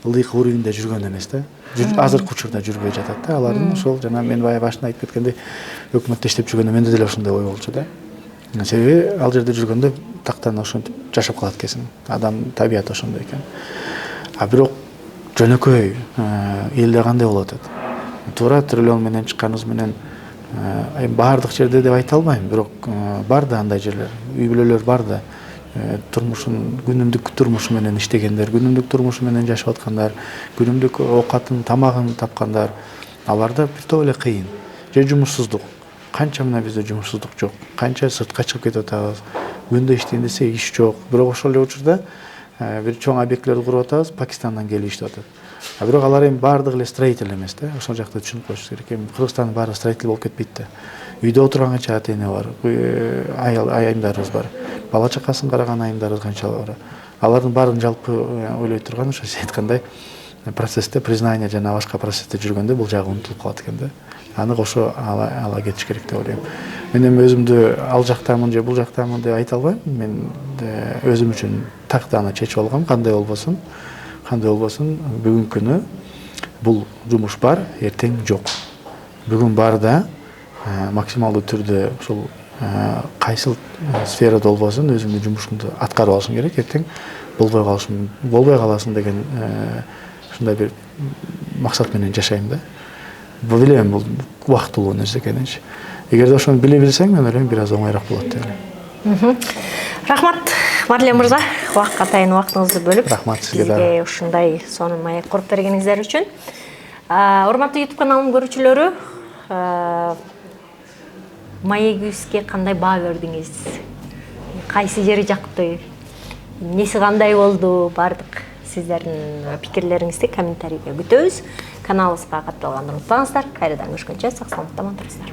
ылдыйкы уровеньде жүргөн эмес да. Азыркы учурда жүрбөй жатат да. Алардын ошол жана мен баягы башында айтып кеткендей, өкмөттө иштеп жүргөндө менде деле ошондой ой болчу да. Себеби ал жерде жүргөндө тактан ошентип жашап калат экенсиң. Адам табияты ошондой экен. Бирок жөнөкөй элде кандай болот атат? Туура триллион менен чыкканыбыз менен баардык жерде деп айта албайм, бирок бар да андай жерлер, үй бүлөлөр бар да. Турмушун, күнүмдүк турмушу менен иштегендер, күнүмдүк турмушу менен жашап аткандар, күнүмдүк оокатын, тамагын тапкандар, аларда бир топ эле кыйын. Же жумушсуздук. Канча мына бизде жумушсуздук жок. Канча сыртка чыгып кетип атабыз. Күндө иштейин десе иш жок. Бирок ошол эле учурда бир чоң объектилерди куруп атабыз, Пакистандан келип иштеп атат. Бирок алар эми баардыгы эле строитель эмес да. Ошол жакта түшүнүп коюш керек. Эми Кыргызстандын баары строитель болуп кетпейт да. Үйдө отурган канча ата-эне бар, айымдарыбыз бар. Бала чакасын караган айымдарыбыз канча бар. Алардын баарын жалпы ойлой турган ошо сиз айткандай процессте признание жана башка процессте жүргөндө бул жагы унутулуп калат экен да. Аны кошо ала кетиш керек деп ойлойм. Мен эми өзүмдү ал жактамын же бул жактамын деп айта албайм. Мен өзүм үчүн тактаны чечип алгам, кандай болбосун бүгүнкү күнү бул жумуш бар, эртең жок. Бүгүн бар да максималдуу түрдө ушул кайсыл сферада болбосун өзүңдүн жумушуңду аткарып алышың керек. Эртең болбой каласың деген ушундай бир максат менен жашайм да. Билем бул убактылуу нерсе экенинчи. Эгерде ошону биле билсең, мен ойлойм бир аз оңоюраак болот деп ойлойм. Рахмат, Марлен мырза, убакытка атайын убактыңызды бөлүп, рахмат сизге да. Бизге ушундай сонун маек куруп бергениңиздер үчүн. Урматтуу YouTube каналымдын көрүүчүлөрү, маегибизге кандай баа бердиңиз? Кайсы жери жакты? Эмнеси кандай болду? Бардык сиздердин пикирлериңизди комментарийге күтөбүз. Каналыбызга катталганды унутпаңыздар. Кайрадан көрүшкөнчө сак саламатта болуңуздар.